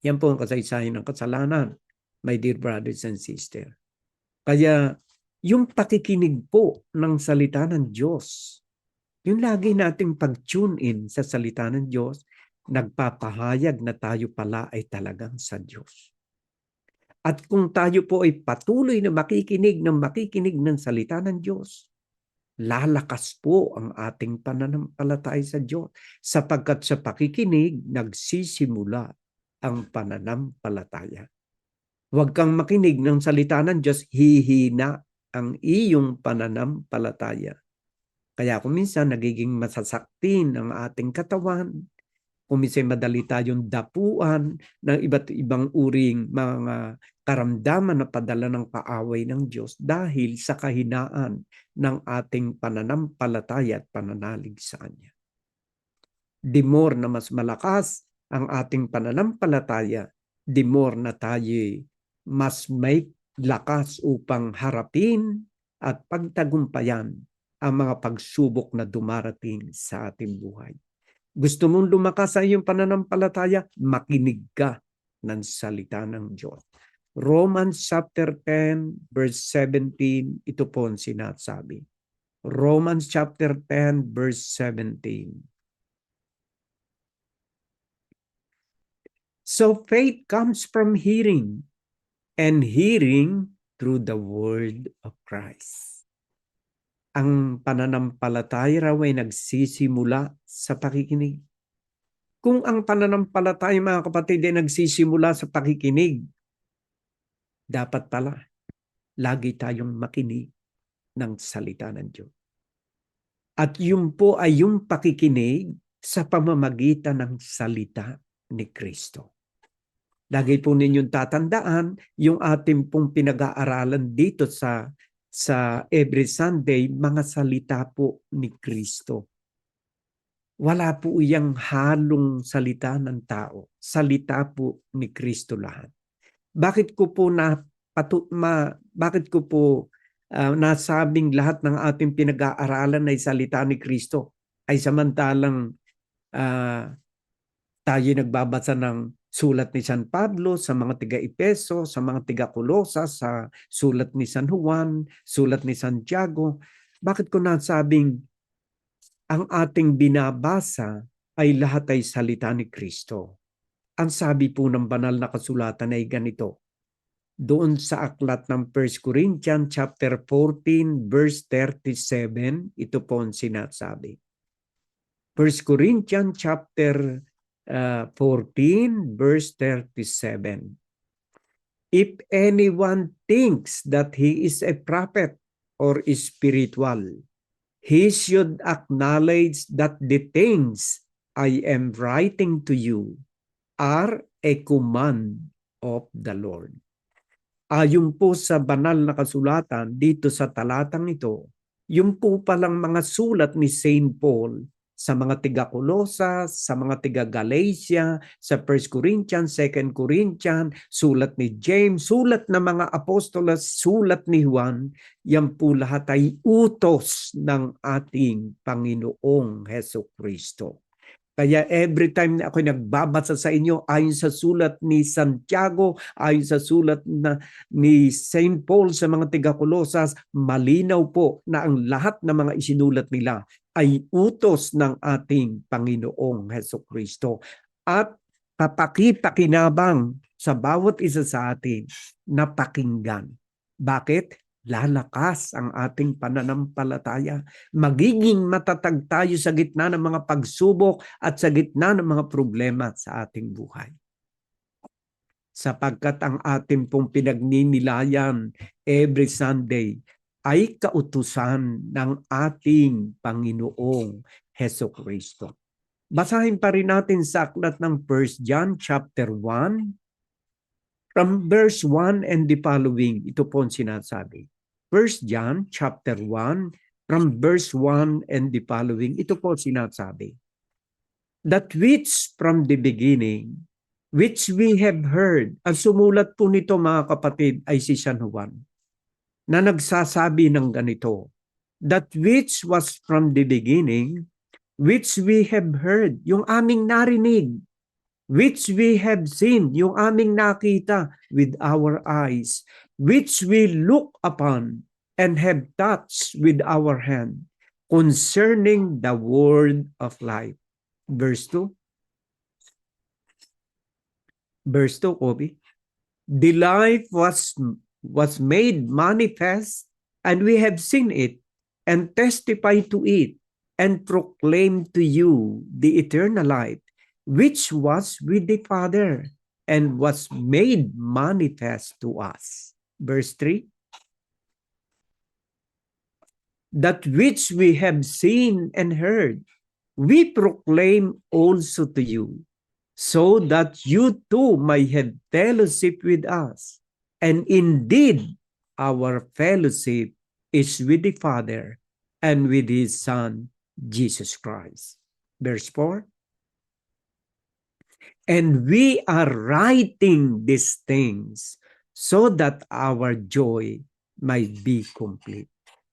Speaker 4: Yan po ang kasaysayan ng kasalanan, my dear brothers and sisters. Kaya yung pakikinig po ng salita ng Diyos, yung lagi nating pag-tune in sa salita ng Diyos, nagpapahayag na tayo pala ay talagang sa Diyos. At kung tayo po ay patuloy na makikinig ng salita ng Diyos, lalakas po ang ating pananampalataya sa Diyos sapagkat sa pakikinig nagsisimula ang pananampalataya. Huwag kang makinig ng salita ng Diyos, hihina ang iyong pananampalataya. Kaya kung minsan nagiging masasaktin ang ating katawan, kung minsan madali tayong dapuan ng iba't ibang uring mga karamdaman na padala ng kaaway ng Diyos dahil sa kahinaan ng ating pananampalataya at pananalig sa Kanya. The more na mas malakas ang ating pananampalataya, the more na tayo mas may lakas upang harapin at pagtagumpayan ang mga pagsubok na dumarating sa ating buhay. Gusto mong lumakas sa iyong pananampalataya? Makinig ka ng salita ng Diyos. Romans chapter 10 verse 17, ito po ang sinasabi. Romans chapter 10 verse 17. So faith comes from hearing, and hearing through the word of Christ. Ang pananampalataya raw ay nagsisimula sa pakikinig. Kung ang pananampalataya, mga kapatid, ay nagsisimula sa pakikinig, dapat pala lagi tayong makinig ng salita ng Diyos. At yun po ay yung pakikinig sa pamamagitan ng salita ni Kristo. Lagi po ninyong tatandaan yung ating pong pinag-aaralan dito sa every Sunday, mga salita po ni Kristo. Wala po iyang halong salita ng tao. Salita po ni Kristo lahat. Bakit ko po nasabing lahat ng ating pinag-aaralan ay salita ni Kristo? Ay samantalang tayo nagbabasa ng sulat ni San Pablo sa mga tiga-Epeso, sa mga tiga-Kolosas, sa sulat ni San Juan, sulat ni Santiago. Bakit ko nasabing ang ating binabasa ay lahat ay salita ni Kristo? Ang sabi po ng banal na kasulatan ay ganito. Doon sa aklat ng 1 Corinthians chapter 14 verse 37, ito po ang sinasabi. 1 Corinthians chapter 14 verse 37. If anyone thinks that he is a prophet or is spiritual, he should acknowledge that the things I am writing to you are a command of the Lord. Ayon po sa banal na kasulatan dito sa talatang ito, yung po palang mga sulat ni Saint Paul sa mga tiga-Kolosas, sa mga tiga-Galatia, sa 1 Corinthians, 2 Corinthians, sulat ni James, sulat ng mga apostolos, sulat ni Juan, yan po lahat ay utos ng ating Panginoong Hesukristo. Kaya every time na ako nagbabasa sa inyo, ayon sa sulat ni Santiago, ayon sa sulat ni Saint Paul sa mga tiga-Kolosas, malinaw po na ang lahat ng mga isinulat nila ay utos ng ating Panginoong Hesukristo. At kapakipakinabang sa bawat isa sa atin na pakinggan. Bakit? Lalakas ang ating pananampalataya. Magiging matatag tayo sa gitna ng mga pagsubok at sa gitna ng mga problema sa ating buhay. Sapagkat ang ating pong pinagninilayan every Sunday ay kautusan ng ating Panginoong Hesukristo. Basahin pa rin natin sa aklat ng 1 John chapter 1 from verse 1 and the following. Ito po ang sinasabi. 1 John chapter 1 from verse 1 and the following. Ito po ang sinasabi. That which from the beginning, which we have heard. Ang sumulat po nito mga kapatid ay si San Juan, na nagsasabi ng ganito. That which was from the beginning, which we have heard, yung aming narinig, which we have seen, yung aming nakita with our eyes, which we look upon and have touched with our hand, concerning the word of life. Verse 2. Verse 2, Kobe. The life was made manifest, and we have seen it, and testify to it, and proclaim to you the eternal life, which was with the Father, and was made manifest to us. Verse 3. That which we have seen and heard, we proclaim also to you, so that you too may have fellowship with us. And indeed, our fellowship is with the Father and with His Son, Jesus Christ. Verse 4. And we are writing these things so that our joy might be complete.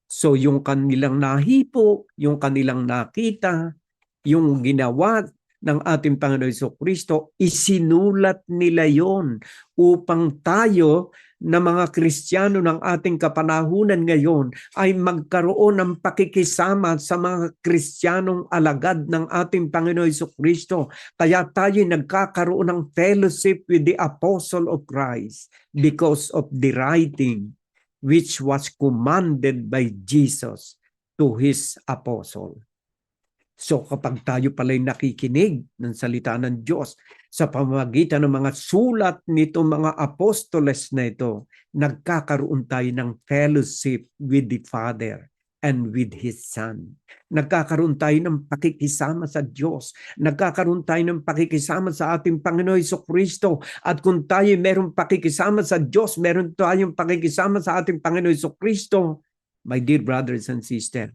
Speaker 4: So yung kanilang nahipo, yung kanilang nakita, yung ginawa ng ating Panginoon Jesucristo, isinulat nila yon upang tayo na mga Kristiyano ng ating kapanahunan ngayon ay magkaroon ng pakikisama sa mga Kristiyanong alagad ng ating Panginoon Jesucristo. Kaya tayo nagkakaroon ng fellowship with the Apostle of Christ because of the writing which was commanded by Jesus to His apostle. So kapag tayo pala'y nakikinig ng salita ng Diyos sa pamamagitan ng mga sulat nito mga apostoles na ito, nagkakaroon tayo ng fellowship with the Father and with His Son. Nagkakaroon tayo ng pakikisama sa Diyos. Nagkakaroon tayo ng pakikisama sa ating Panginoon Jesucristo. At kung tayo merong pakikisama sa Diyos, meron tayong pakikisama sa ating Panginoon Jesucristo, my dear brothers and sisters,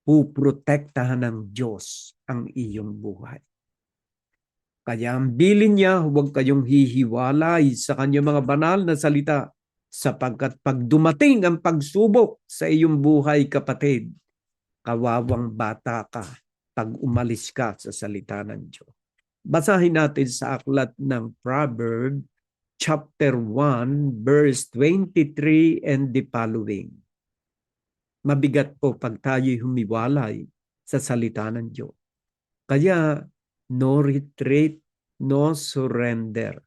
Speaker 4: puprotektahan ng Diyos ang iyong buhay. Kaya ang bilin niya, huwag kayong hihiwalay sa kanyang mga banal na salita, sapagkat pag dumating ang pagsubok sa iyong buhay, kapatid, kawawang bata ka pag umalis ka sa salita ng Diyos. Basahin natin sa aklat ng Proverbs, chapter 1, verse 23 and the following. Mabigat po pag tayo'y humiwalay sa salita ng Diyos. Kaya, no retreat, no surrender.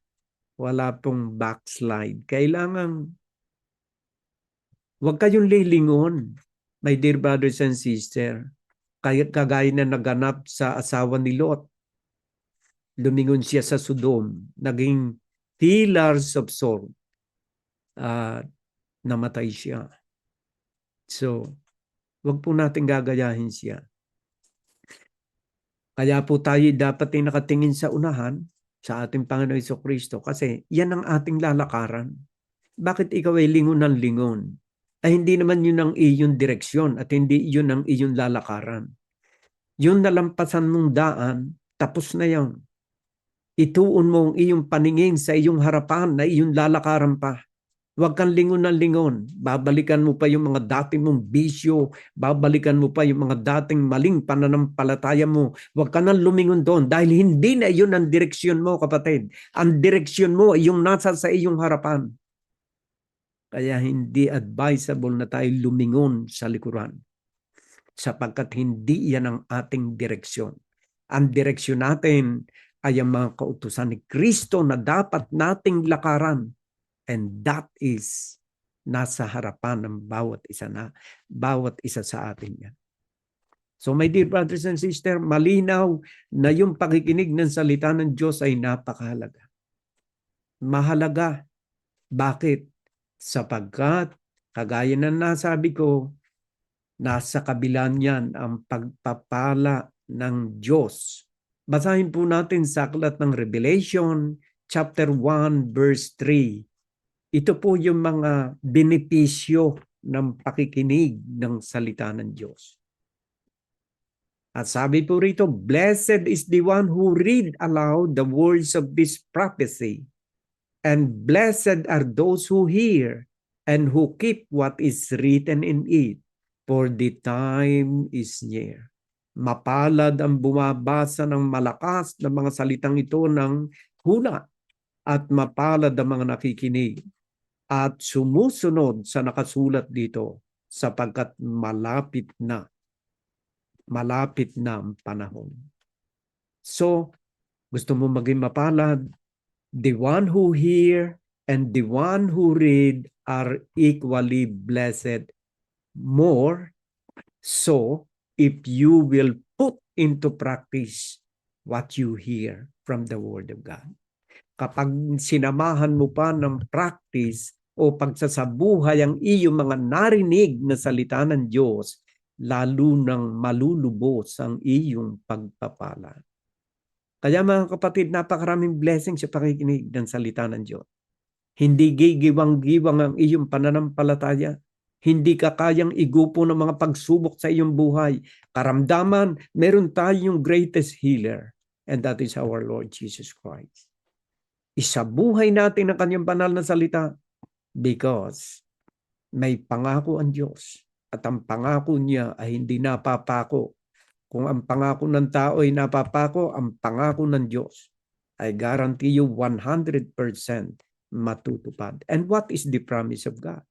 Speaker 4: Wala pong backslide. Kailangan, huwag kayong lilingon, my dear brothers and sisters. Kagaya na naganap sa asawa ni Lot. Lumingon siya sa Sodom. Naging pillars of salt. Namatay siya. So, wag po natin gagayahin siya. Kaya po tayo dapat ay nakatingin sa unahan sa ating Panginoon Jesucristo kasi yan ang ating lalakaran. Bakit ikaw ay lingon ng lingon? Ay hindi naman yun ang iyong direksyon at hindi yun ang iyong lalakaran. Yung nalampasan mong daan, tapos na yan. Ituon mo ang iyong paningin sa iyong harapan na iyong lalakaran pa. Huwag kang lingon ng lingon. Babalikan mo pa yung mga dating mong bisyo. Babalikan mo pa yung mga dating maling pananampalataya mo. Huwag ka nang lumingon doon dahil hindi na yun ang direksyon mo, kapatid. Ang direksyon mo ay yung nasa sa iyong harapan. Kaya hindi advisable na tayo lumingon sa likuran. Sapagkat hindi yan ang ating direksyon. Ang direksyon natin ay ang mga kautusan ni Kristo na dapat nating lakaran. And that is nasa harapan ng bawat isa sa atin yan. So my dear brothers and sisters, malinaw na yung pakikinig ng salita ng Diyos ay napakahalaga. Mahalaga. Bakit? Sapagkat, kagaya na nasabi ko, nasa kabila niyan ang pagpapala ng Diyos. Basahin po natin sa aklat ng Revelation, chapter 1, verse 3. Ito po yung mga benepisyo ng pakikinig ng salita ng Diyos. At sabi po rito, blessed is the one who read aloud the words of this prophecy, and blessed are those who hear and who keep what is written in it, for the time is near. Mapalad ang bumabasa ng malakas na mga salitang ito ng hula, at mapalad ang mga nakikinig at sumusunod sa nakasulat dito, sapagkat malapit na ang panahon. So, gusto mo maging mapalad? The one who hear and the one who read are equally blessed. More so, if you will put into practice what you hear from the Word of God. Kapag sinamahan mo pa ng practice o pagsasabuhay ang iyong mga narinig na salita ng Diyos, lalo nang malulubos ang iyong pagpapala. Kaya mga kapatid, napakaraming blessing sa pakikinig ng salita ng Diyos. Hindi gigiwang-giwang ang iyong pananampalataya. Hindi ka kayang igupo ng mga pagsubok sa iyong buhay. Karamdaman, meron tayong greatest healer, and that is our Lord Jesus Christ. Isabuhay natin ang kanyang banal na salita because may pangako ang Diyos at ang pangako niya ay hindi napapako. Kung ang pangako ng tao ay napapako, ang pangako ng Diyos I guarantee you 100% matutupad. And what is the promise of God?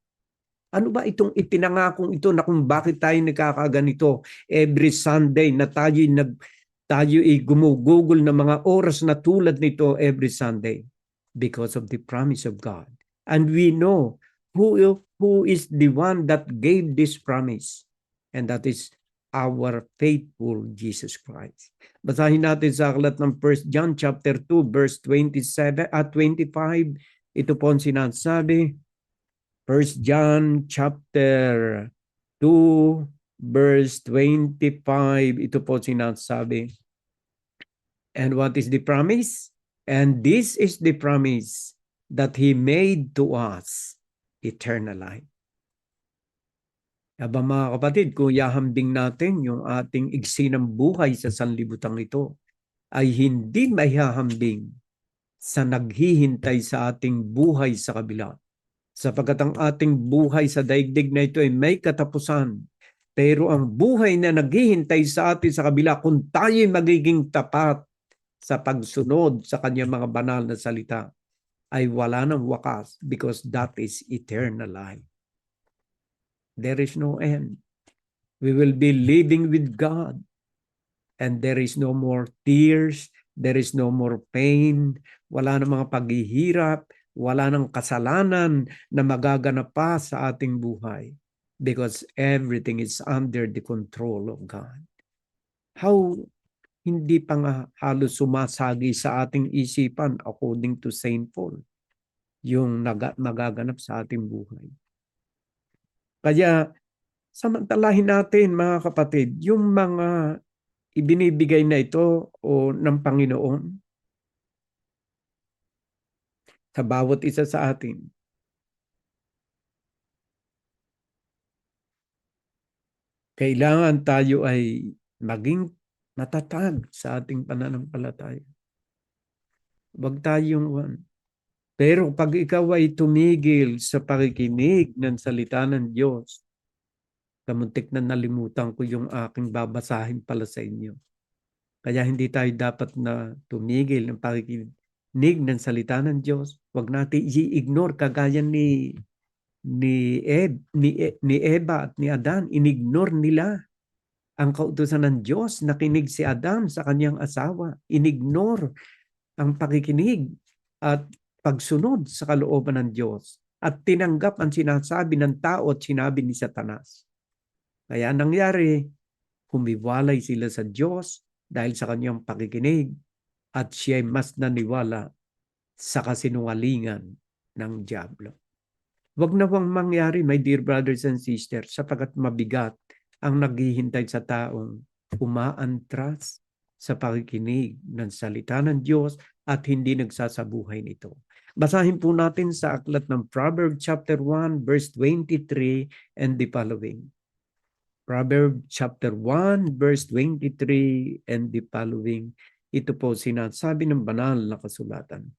Speaker 4: Ano ba itong ipinangakong ito na kung bakit tayo nagkakaganito every Sunday na tayo gumugugol ng mga oras na tulad nito every Sunday? Because of the promise of God. And we know who is the one that gave this promise. And that is our faithful Jesus Christ. Basahin natin sa aklat ng 1 John chapter 2 verse 27 at 25. Ito po ang sinasabi. 1 John chapter 2 verse 25. Ito po sinasabi. And what is the promise? And this is the promise that He made to us, eternal life. Aba mga kapatid, kung yahambing natin yung ating igsinang buhay sa sanlibutan ito, ay hindi maihahambing sa naghihintay sa ating buhay sa kabila. Sapagkat ang ating buhay sa daigdig na ito ay may katapusan. Pero ang buhay na naghihintay sa atin sa kabila, kung tayo'y magiging tapat sa pagsunod sa kanyang mga banal na salita, ay wala ng wakas because that is eternal life. There is no end. We will be living with God. And there is no more tears, there is no more pain, wala ng mga paghihirap, wala ng kasalanan na magaganap pa sa ating buhay. Because everything is under the control of God. How hindi pa nga halos sumasagi sa ating isipan according to St. Paul yung magaganap sa ating buhay. Kaya samantalahin natin mga kapatid, yung mga ibinibigay na ito o ng Panginoon sa bawat isa sa atin. Kailangan tayo ay maging matatag sa ating pananampalataya. Huwag tayong Pero pag ikaw ay tumigil sa pakikinig ng salita ng Diyos, kamuntik na nalimutan ko yung aking babasahin pala sa inyo. Kaya hindi tayo dapat na tumigil ng pakikinig ng salita ng Diyos. Huwag natin i-ignore kagaya ni Eva at ni Adan. Inignore nila ang kautusan ng Diyos. Nakinig si Adam sa kanyang asawa. Inignore ang pakikinig at pagsunod sa kalooban ng Diyos at tinanggap ang sinasabi ng tao at sinabi ni Satanas. Kaya nangyari, humiwalay sila sa Diyos dahil sa kanyang pakikinig at siya mas naniwala sa kasinungalingan ng Diablo. Huwag nawang mangyari, my dear brothers and sisters, sapagkat mabigat ang naghihintay sa taong umaantras sa pakikinig ng salita ng Diyos at hindi nagsasabuhay nito. Basahin po natin sa aklat ng Proverbs chapter 1 verse 23 and the following. Proverbs chapter 1 verse 23 and the following. Ito po sinasabi ng banal na kasulatan.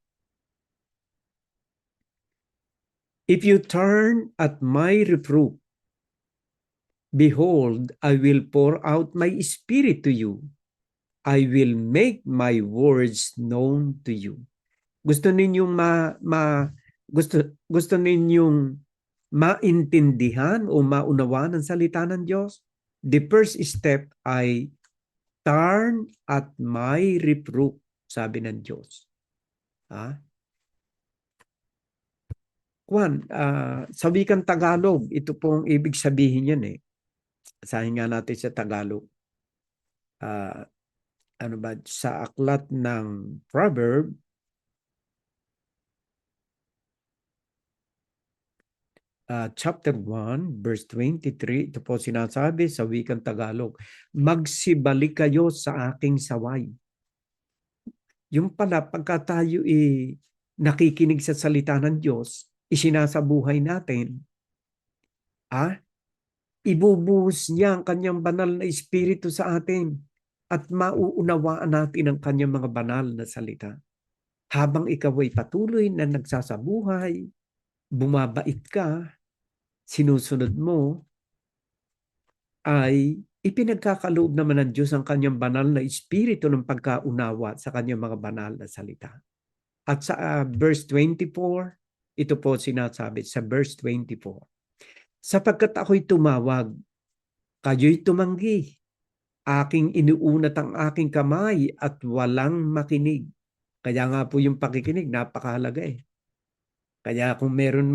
Speaker 4: If you turn at my reproof, behold, I will pour out my spirit to you. I will make my words known to you. Gusto ninyong gusto ninyong maintindihan o maunawaan ang salita ng Diyos? The first step ay turn at my reproof, sabi ng Diyos. Sa wikang Tagalog, ito pong ibig sabihin yan eh. Sahin nga natin sa Tagalog. Sa aklat ng Proverb, chapter 1, verse 23, ito po sinasabi sa wikang Tagalog, magsibalik kayo sa aking saway. Yung pala, pagka tayo nakikinig sa salita ng Diyos, isinasabuhay natin, ibubuhos niya ang kanyang banal na espiritu sa atin at mauunawaan natin ang kanyang mga banal na salita. Habang ikaw ay patuloy na nagsasabuhay, bumabait ka, sinusunod mo ay ipinagkakaloob naman ng Diyos ang kanyang banal na espiritu ng pagkaunawa sa kanyang mga banal na salita. At sa verse 24, ito po sinasabi sa verse 24. Sapagkat ako'y tumawag, kayo'y tumanggi. Aking inuunat ang aking kamay at walang makinig. Kaya nga po yung pakikinig, napakahalaga eh. Kaya kung meron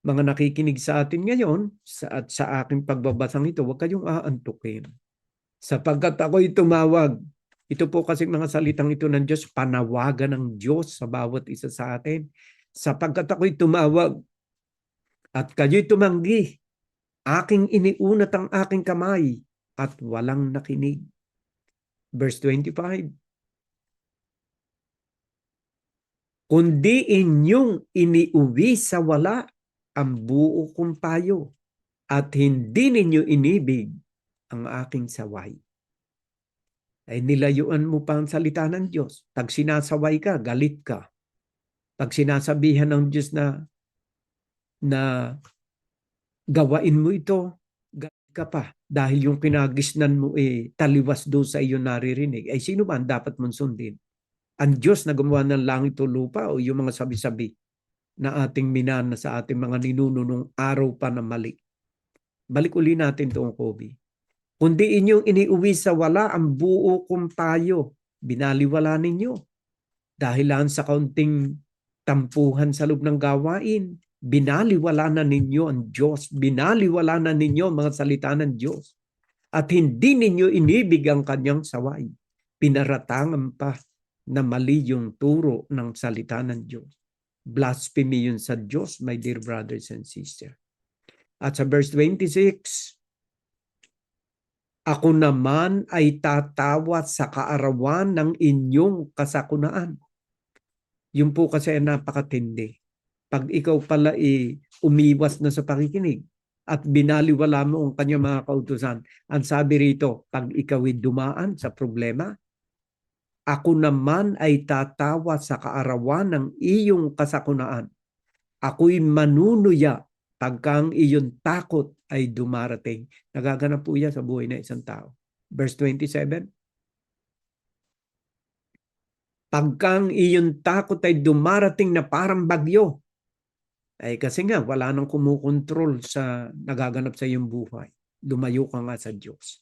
Speaker 4: mga nakikinig sa atin ngayon, at sa aking pagbabasang ito, huwag kayong aantukin. Sapagkat ako'y tumawag. Ito po kasi mga salitang ito ng Diyos, panawagan ng Diyos sa bawat isa sa atin. Sapagkat ako'y tumawag at kayo'y tumanggi, aking iniunat ang aking kamay at walang nakinig. Verse 25. Kundi inyong iniuwi sa wala ang buo kong payo at hindi ninyo inibig ang aking saway. Ay nilayuan mo pa ang salita ng Diyos. Pag sinasaway ka, galit ka. Pag sinasabihan ng Diyos na gawain mo ito, galit ka pa. Dahil yung kinagisnan mo taliwas doon sa iyo naririnig. Ay sino ba ang dapat mong sundin? Ang Diyos na gumawa ng langit o lupa o yung mga sabi-sabi na ating minana sa ating mga ninuno nung araw pa na mali. Balik uli natin itong Kobe. Kundi inyong iniuwi sa wala ang buo kong payo, binaliwala ninyo. Dahil lang sa kaunting tampuhan sa loob ng gawain, binaliwala na ninyo ang Diyos, binaliwala na ninyo mga salita ng Diyos. At hindi ninyo inibig ang kanyang saway. Pinaratangan pa na mali yung turo ng salita ng Diyos. Blasphemy yun sa Diyos, my dear brothers and sisters. At sa verse 26, ako naman ay tatawa sa kaarawan ng inyong kasakunaan. Yun po kasi napakatindi. Pag ikaw pala umiwas na sa pakikinig at binaliwala mo ang kanyang mga kautusan, ang sabi rito, pag ikaw dumaan sa problema, ako naman ay tatawa sa kaarawan ng iyong kasakunaan. Ako'y manunuya pagka ang iyong takot ay dumarating. Nagaganap po yan sa buhay ng isang tao. Verse 27. Pagka ang iyong takot ay dumarating na parang bagyo, ay kasi nga wala nang kumukontrol sa nagaganap sa iyong buhay. Lumayo ka nga sa Diyos.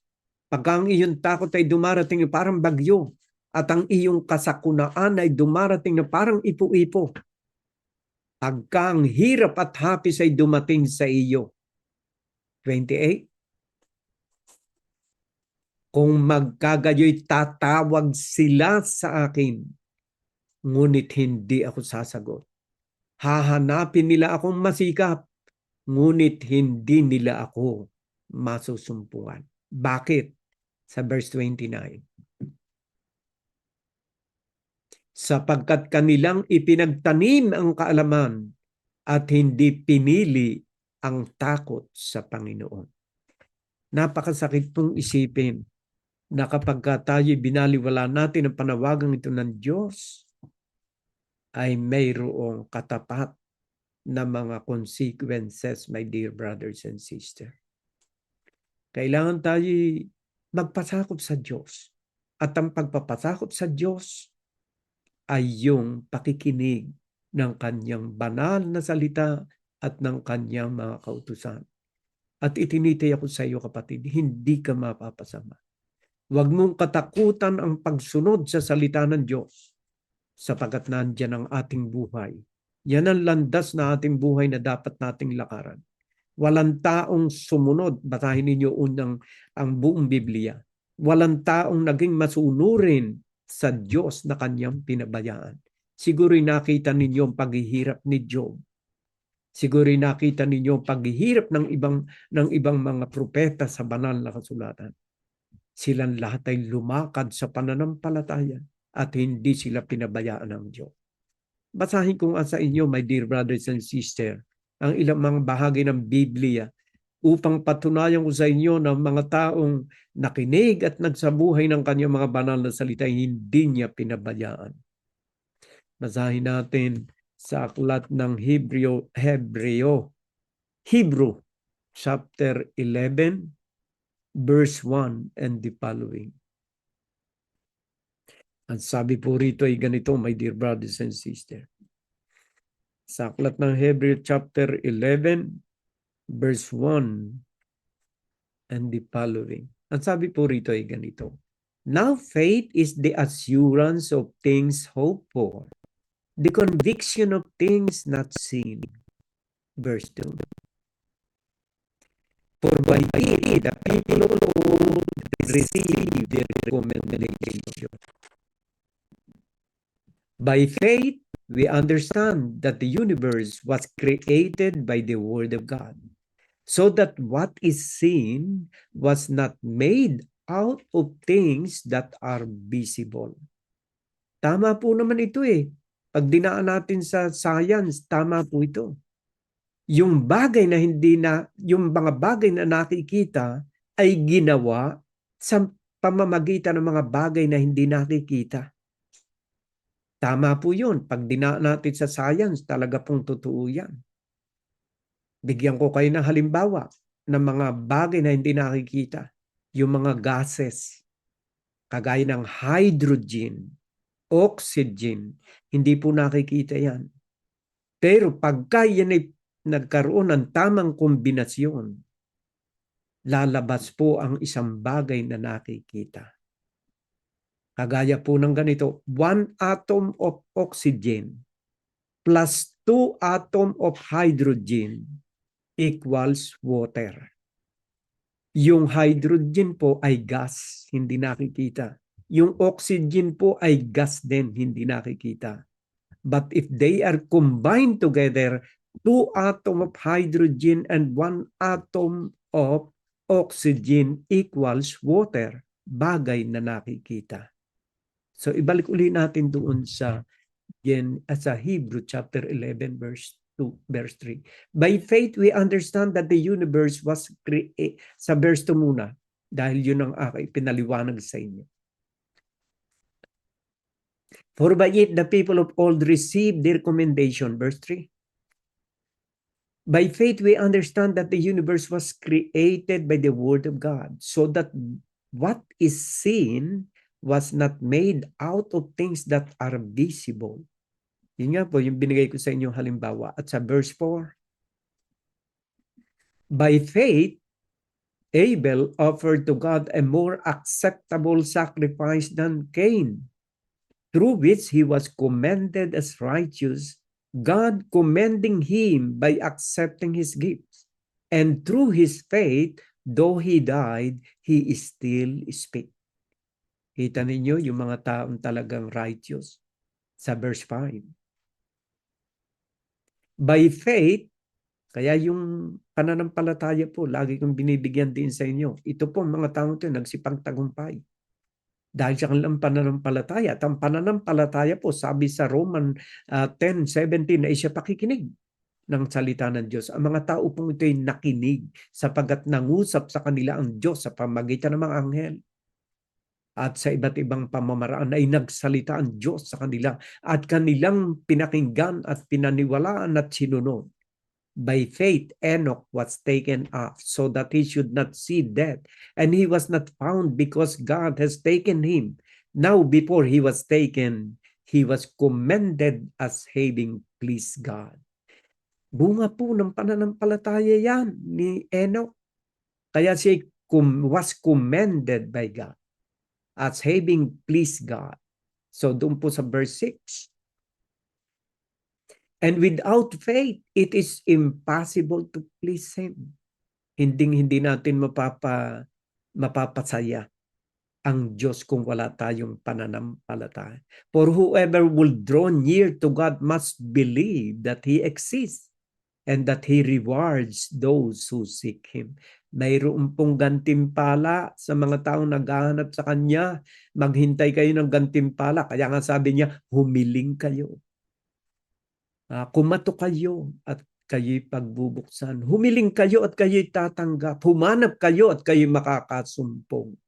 Speaker 4: Pagka ang iyong takot ay dumarating na parang bagyo, at ang iyong kasakunaan ay dumarating na parang ipo-ipo. Pagka ang hirap at hapis ay dumating sa iyo. 28. Kung magkagayo'y tatawag sila sa akin, ngunit hindi ako sasagot. Hahanapin nila akong masikap, ngunit hindi nila ako masusumpungan. Bakit? Sa verse 29. Sapagkat kanilang ipinagtanim ang kaalaman at hindi pinili ang takot sa Panginoon. Napakasakit pong isipin na kapag tayo binaliwala natin ang panawagang ito ng Diyos, ay mayroong katapat na mga consequences, my dear brothers and sisters. Kailangan tayo magpasakop sa Diyos. At ang pagpapasakop sa Diyos ay yung pakikinig ng kanyang banal na salita at ng kanyang mga kautusan. At itinitaya ko sa iyo, kapatid, hindi ka mapapasama. Huwag mong katakutan ang pagsunod sa salita ng Diyos sapagkat nandyan ang ating buhay. Yan ang landas na ating buhay na dapat nating lakaran. Walang taong sumunod, basahin ninyo unang ang buong Biblia. Walang taong naging masunurin sa Diyos na kanyang pinabayaan. Siguro nakita ninyo ang paghihirap ni Job. Siguro nakita ninyo ang paghihirap ng ibang mga propeta sa banal na kasulatan. Silang lahat ay lumakad sa pananampalataya at hindi sila pinabayaan ng Diyos. Basahin ko nga sa inyo, my dear brothers and sisters, ang ilang mga bahagi ng Biblia upang patunayan ko sa inyo ng mga taong nakinig at nagsabuhay ng kanyang mga banal na salita, hindi niya pinabayaan. Basahin natin sa aklat ng Hebrew, chapter 11, verse 1 and the following. Ang sabi po rito ay ganito, my dear brothers and sisters. Sa aklat ng Hebrew chapter 11, verse 1 and the following. Ang sabi po rito ay ganito. Now faith is the assurance of things hoped for, the conviction of things not seen. Verse 2. For by it the people of old received their recommendation. By faith, we understand that the universe was created by the Word of God, so that what is seen was not made out of things that are visible. Tama po naman ito eh. Pag dinaan natin sa science, tama po ito. Yung mga bagay na nakikita ay ginawa sa pamamagitan ng mga bagay na hindi nakikita. Tama po yun. Pag dinaan natin sa science, talaga pong totoo yan. Bigyan ko kayo ng halimbawa ng mga bagay na hindi nakikita. Yung mga gases, kagaya ng hydrogen, oxygen, hindi po nakikita yan. Pero pagka yan ay nagkaroon ng tamang kombinasyon, lalabas po ang isang bagay na nakikita. Kagaya po ng ganito, 1 atom of oxygen plus 2 atom of hydrogen equals water. Yung hydrogen po ay gas, hindi nakikita. Yung oxygen po ay gas din, hindi nakikita. But if they are combined together, 2 atom of hydrogen and 1 atom of oxygen equals water, bagay na nakikita. So ibalik uli natin doon sa Hebrew chapter 11 verse 3. By faith we understand that the universe was created. Sa verse 2 muna, dahil yun ang aking pinaliwanag sa inyo. For by it the people of old received their commendation. Verse 3. By faith we understand that the universe was created by the word of God, so that what is seen was not made out of things that are visible. Yun nga po yung binigay ko sa inyo halimbawa. At sa verse 4, by faith, Abel offered to God a more acceptable sacrifice than Cain, through which he was commended as righteous, God commending him by accepting his gifts. And through his faith, though he died, he still speaks. Kita ninyo yung mga taong talagang righteous sa verse 5. By faith, kaya yung pananampalataya po, lagi kong binibigyan din sa inyo. Ito po mga taong ito nagsipagtagumpay. Dahil sa kanilang pananampalataya. At ang pananampalataya po, sabi sa Roman 10:17 ay siya pakikinig ng salita ng Diyos. Ang mga tao pong ito ay nakinig sapagkat nangusap sa kanila ang Diyos sa pamagitan ng mga anghel. At sa iba't ibang pamamaraan ay nagsalita ang Diyos sa kanila at kanilang pinakinggan at pinaniwalaan at sinunod. By faith, Enoch was taken up so that he should not see death, and he was not found because God has taken him. Now, before he was taken, he was commended as having pleased God. Bunga po ng pananampalataya yan ni Enoch. Kaya siya was commended by God as having pleased God. So doon po sa verse 6. And without faith, it is impossible to please Him. Hindi natin mapapasaya ang Diyos kung wala tayong pananampalataya. For whoever will draw near to God must believe that He exists and that He rewards those who seek Him. Mayroon pong gantimpala sa mga taong naghahanap sa Kanya. Maghintay kayo ng gantimpala. Kaya nga sabi niya, humiling kayo. Kumato kayo at kayo'y pagbubuksan. Humiling kayo at kayo'y tatanggap. Humanap kayo at kayo'y makakasumpong.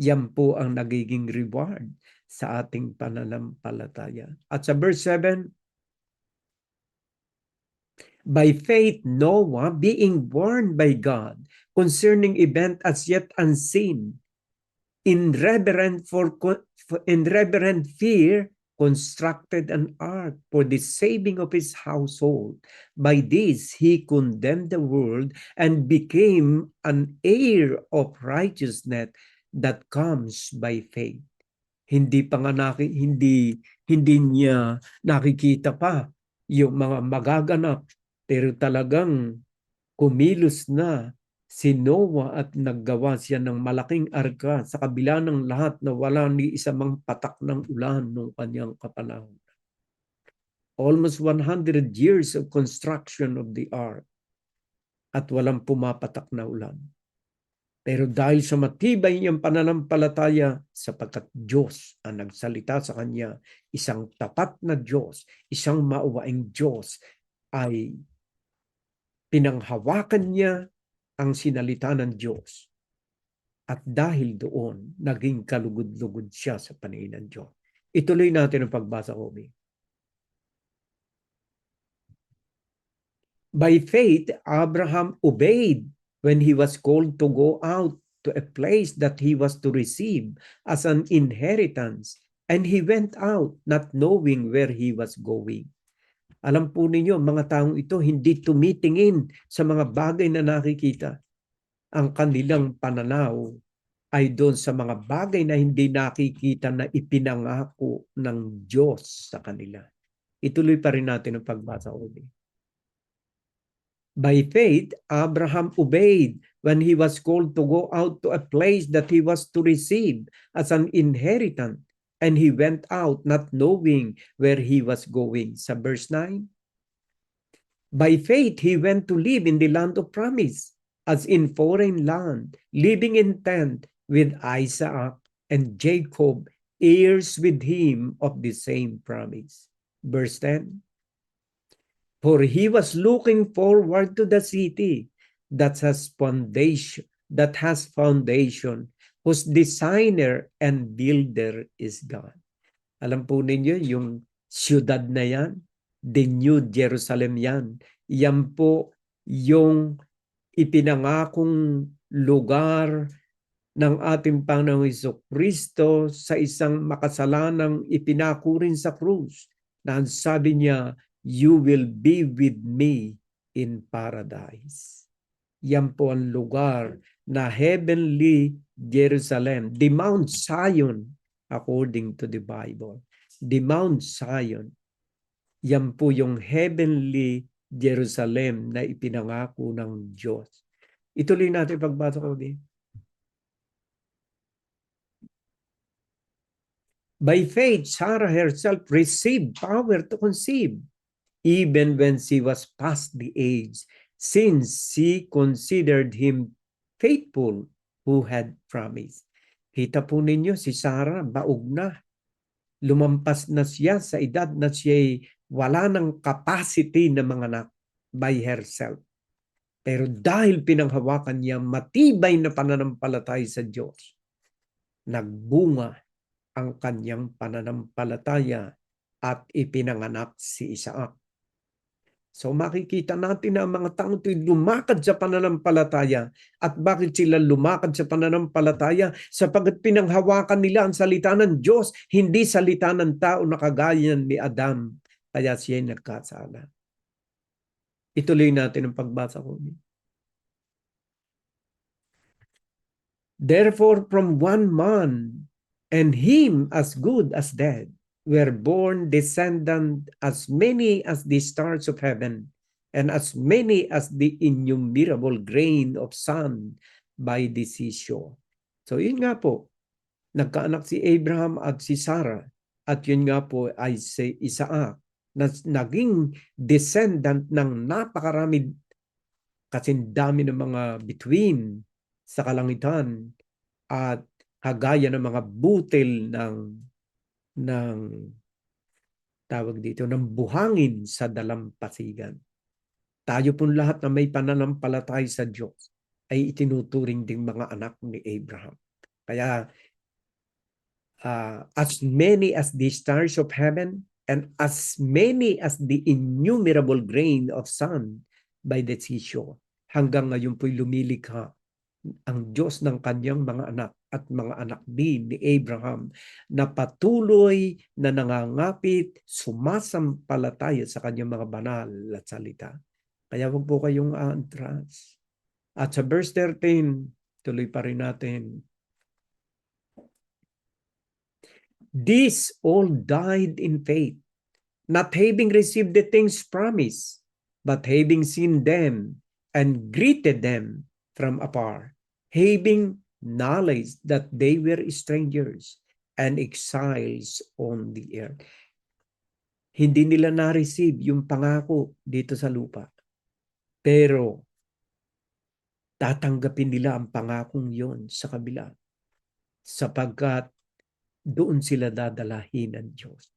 Speaker 4: Yan po ang nagiging reward sa ating pananampalataya. At sa verse 7, by faith, Noah, being warned by God, concerning event as yet unseen, in reverent fear, constructed an ark for the saving of his household. By this he condemned the world and became an heir of righteousness that comes by faith. Hindi pa nga hindi niya nakikita pa yung mga magaganap, pero talagang kumilos na si Noah at naggawa siya ng malaking arka sa kabila ng lahat na wala ni isa mang patak ng ulan nung kanyang kapanahon. Almost 100 years of construction of the ark at walang pumapatak na ulan. Pero dahil sa matibay niyang pananampalataya, sapagkat Diyos ang nagsalita sa kanya, isang tapat na Diyos, isang mauwaing Diyos, ay pinanghawakan niya ang sinalita ng Diyos. At dahil doon, naging kalugod-lugod siya sa paningin ng Diyos. Ituloy natin ang pagbasa ko. By faith, Abraham obeyed when he was called to go out to a place that he was to receive as an inheritance, and he went out not knowing where he was going. Alam po ninyo, mga taong ito hindi tumitingin sa mga bagay na nakikita. Ang kanilang pananaw ay doon sa mga bagay na hindi nakikita na ipinangako ng Diyos sa kanila. Ituloy pa rin natin ang pagbasa ulit. By faith, Abraham obeyed when he was called to go out to a place that he was to receive as an inheritance, and he went out not knowing where he was going. Sa verse 9, by faith, he went to live in the land of promise, as in foreign land, living in tent with Isaac and Jacob, heirs with him of the same promise. Verse 10, for he was looking forward to the city that has foundation, whose designer and builder is God. Alam po ninyo, yung siyudad na yan, the New Jerusalem yan. Yan po yung ipinangakong lugar ng ating Panginoong Jesucristo sa isang makasalanang ipinako rin sa krus. Na sabi niya, you will be with me in paradise. Yan po ang lugar na heavenly Jerusalem, the Mount Zion according to the Bible. The Mount Zion, yan po yung heavenly Jerusalem na ipinangako ng Diyos. Ituloy natin pagbasa ko din. By faith, Sarah herself received power to conceive, even when she was past the age, since she considered him faithful who had promised. Kita po ninyo, si Sarah, baog na. Lumampas na siya sa edad na siya'y wala ng capacity na manganak by herself. Pero dahil pinanghawakan niya matibay na pananampalataya sa Diyos, nagbunga ang kanyang pananampalataya at ipinanganak si Isaac. So makikita natin na ang mga taong ito'y lumakad sa pananampalataya. At bakit sila lumakad sa pananampalataya? Sapagat pinanghawakan nila ang salita ng Diyos, hindi salita ng tao na kagaya ni Adam. Kaya siya'y nagkasala. Ituloy natin ang pagbasa ko. Therefore, from one man, and him as good as dead, were born descendant as many as the stars of heaven, and as many as the innumerable grain of sand by the seashore. So yun nga po, nagkaanak si Abraham at si Sarah, at yun nga po ay si Isaac, na naging descendant ng napakarami, kasi dami ng mga between sa kalangitan, at kagaya ng mga butil ng tawag dito, ng buhangin sa dalampasigan. Tayo pong lahat na may pananampalataya sa Diyos ay itinuturing ding mga anak ni Abraham. Kaya as many as the stars of heaven and as many as the innumerable grain of sand by the seashore. Hanggang ngayon po'y lumilikha ang Diyos ng kanyang mga anak at mga anak din ni Abraham na patuloy na nangangapit, sumasampalataya sa kanyang mga banal at salita. Kaya wag po kayong aantras. At sa verse 13, tuloy pa rin natin. These all died in faith, not having received the things promised, but having seen them and greeted them from afar, having knowledge that they were strangers and exiles on the earth. Hindi nila na-receive yung pangako dito sa lupa. Pero tatanggapin nila ang pangakong yon sa kabila sapagkat doon sila dadalahin ng Diyos.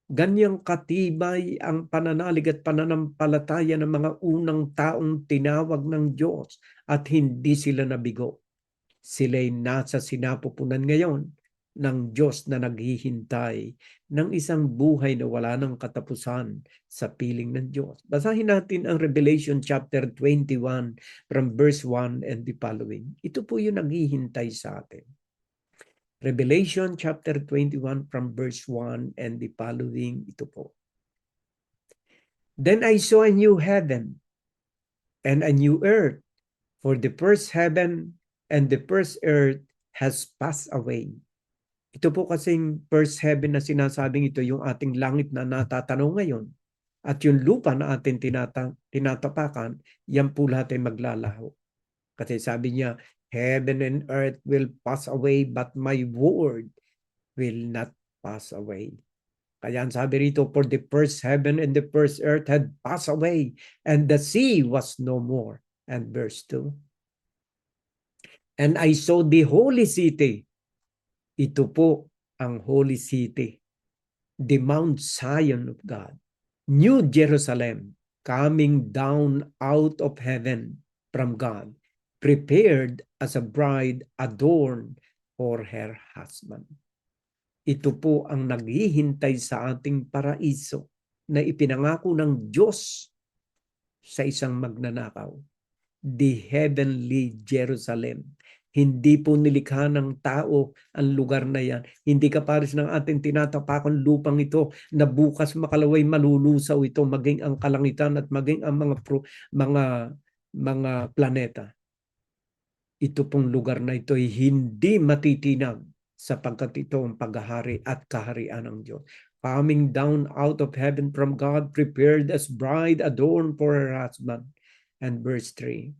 Speaker 4: Ganyang katibay ang pananalig at pananampalataya ng mga unang taong tinawag ng Diyos at hindi sila nabigo. Sila'y nasa sinapupunan ngayon ng Diyos na naghihintay ng isang buhay na wala ng katapusan sa piling ng Diyos. Basahin natin ang Revelation chapter 21 from verse 1 and the following. Ito po yung naghihintay sa atin. Revelation chapter 21 from verse 1 and the following, ito po. Then I saw a new heaven and a new earth, for the first heaven and the first earth has passed away. Ito po kasing first heaven na sinasabing ito yung ating langit na natatanaw ngayon. At yung lupa na ating tinatapakan, yan po lahat ay maglalaho. Kasi sabi niya, heaven and earth will pass away, but my word will not pass away. Kaya ang sabi rito, for the first heaven and the first earth had passed away, and the sea was no more. And verse 2. And I saw the holy city. Ito po ang holy city, the Mount Zion of God, New Jerusalem, coming down out of heaven from God, prepared as a bride adorned for her husband. Ito po ang naghihintay sa ating paraiso na ipinangako ng Diyos sa isang magnanakaw. The heavenly Jerusalem. Hindi po nilikha ng tao ang lugar na yan. Hindi kapares ng ating tinatapakan lupang ito na bukas makalaway malulusaw ito, maging ang kalangitan at maging ang mga planeta. Ito pong lugar na ito ay hindi matitinag sapagkat ito ang paghahari at kaharian ng Diyos. Coming down out of heaven from God, prepared as bride adorned for her husband. And verse 3.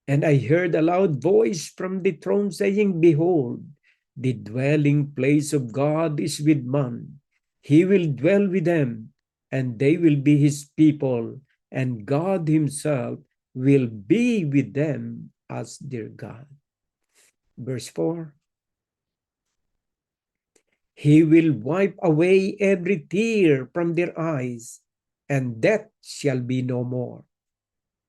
Speaker 4: And I heard a loud voice from the throne saying, Behold, the dwelling place of God is with man. He will dwell with them, and they will be his people, and God himself will be with them as their God. Verse 4. He will wipe away every tear from their eyes, and death shall be no more.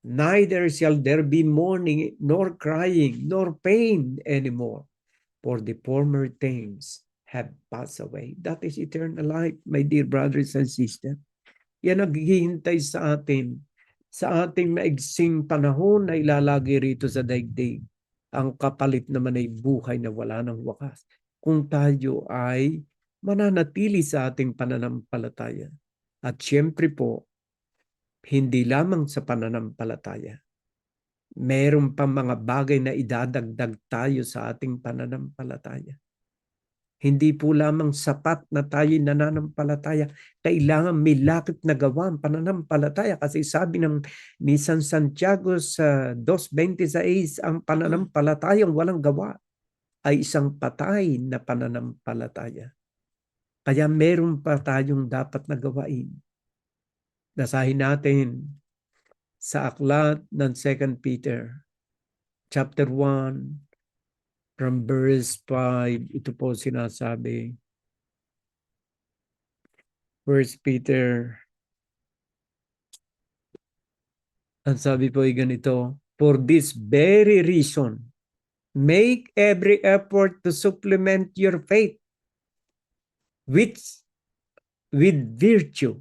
Speaker 4: Neither shall there be mourning, nor crying, nor pain anymore, for the former things have passed away. That is eternal life, my dear brothers and sisters. Yan naghihintay sa atin, sa ating maigsing panahon na ilalagay rito sa daigdig. Ang kapalit naman ay buhay na wala ng wakas. Kung tayo ay mananatili sa ating pananampalataya. At syempre po, hindi lamang sa pananampalataya. Meron pa mga bagay na idadagdag tayo sa ating pananampalataya. Hindi po lamang sapat na tayo nananampalataya. Kailangan may lakip na gawa ang pananampalataya. Kasi sabi ni San Santiago sa 2:26, ang pananampalatayang walang gawa ay isang patay na pananampalataya. Kaya meron pa tayong dapat na gawain. Basahin natin sa aklat ng 2 Peter chapter 1 from verse 5. Ito po sinasabi. 1 Peter. Ang sabi po ay ganito. For this very reason, make every effort to supplement your faith with virtue,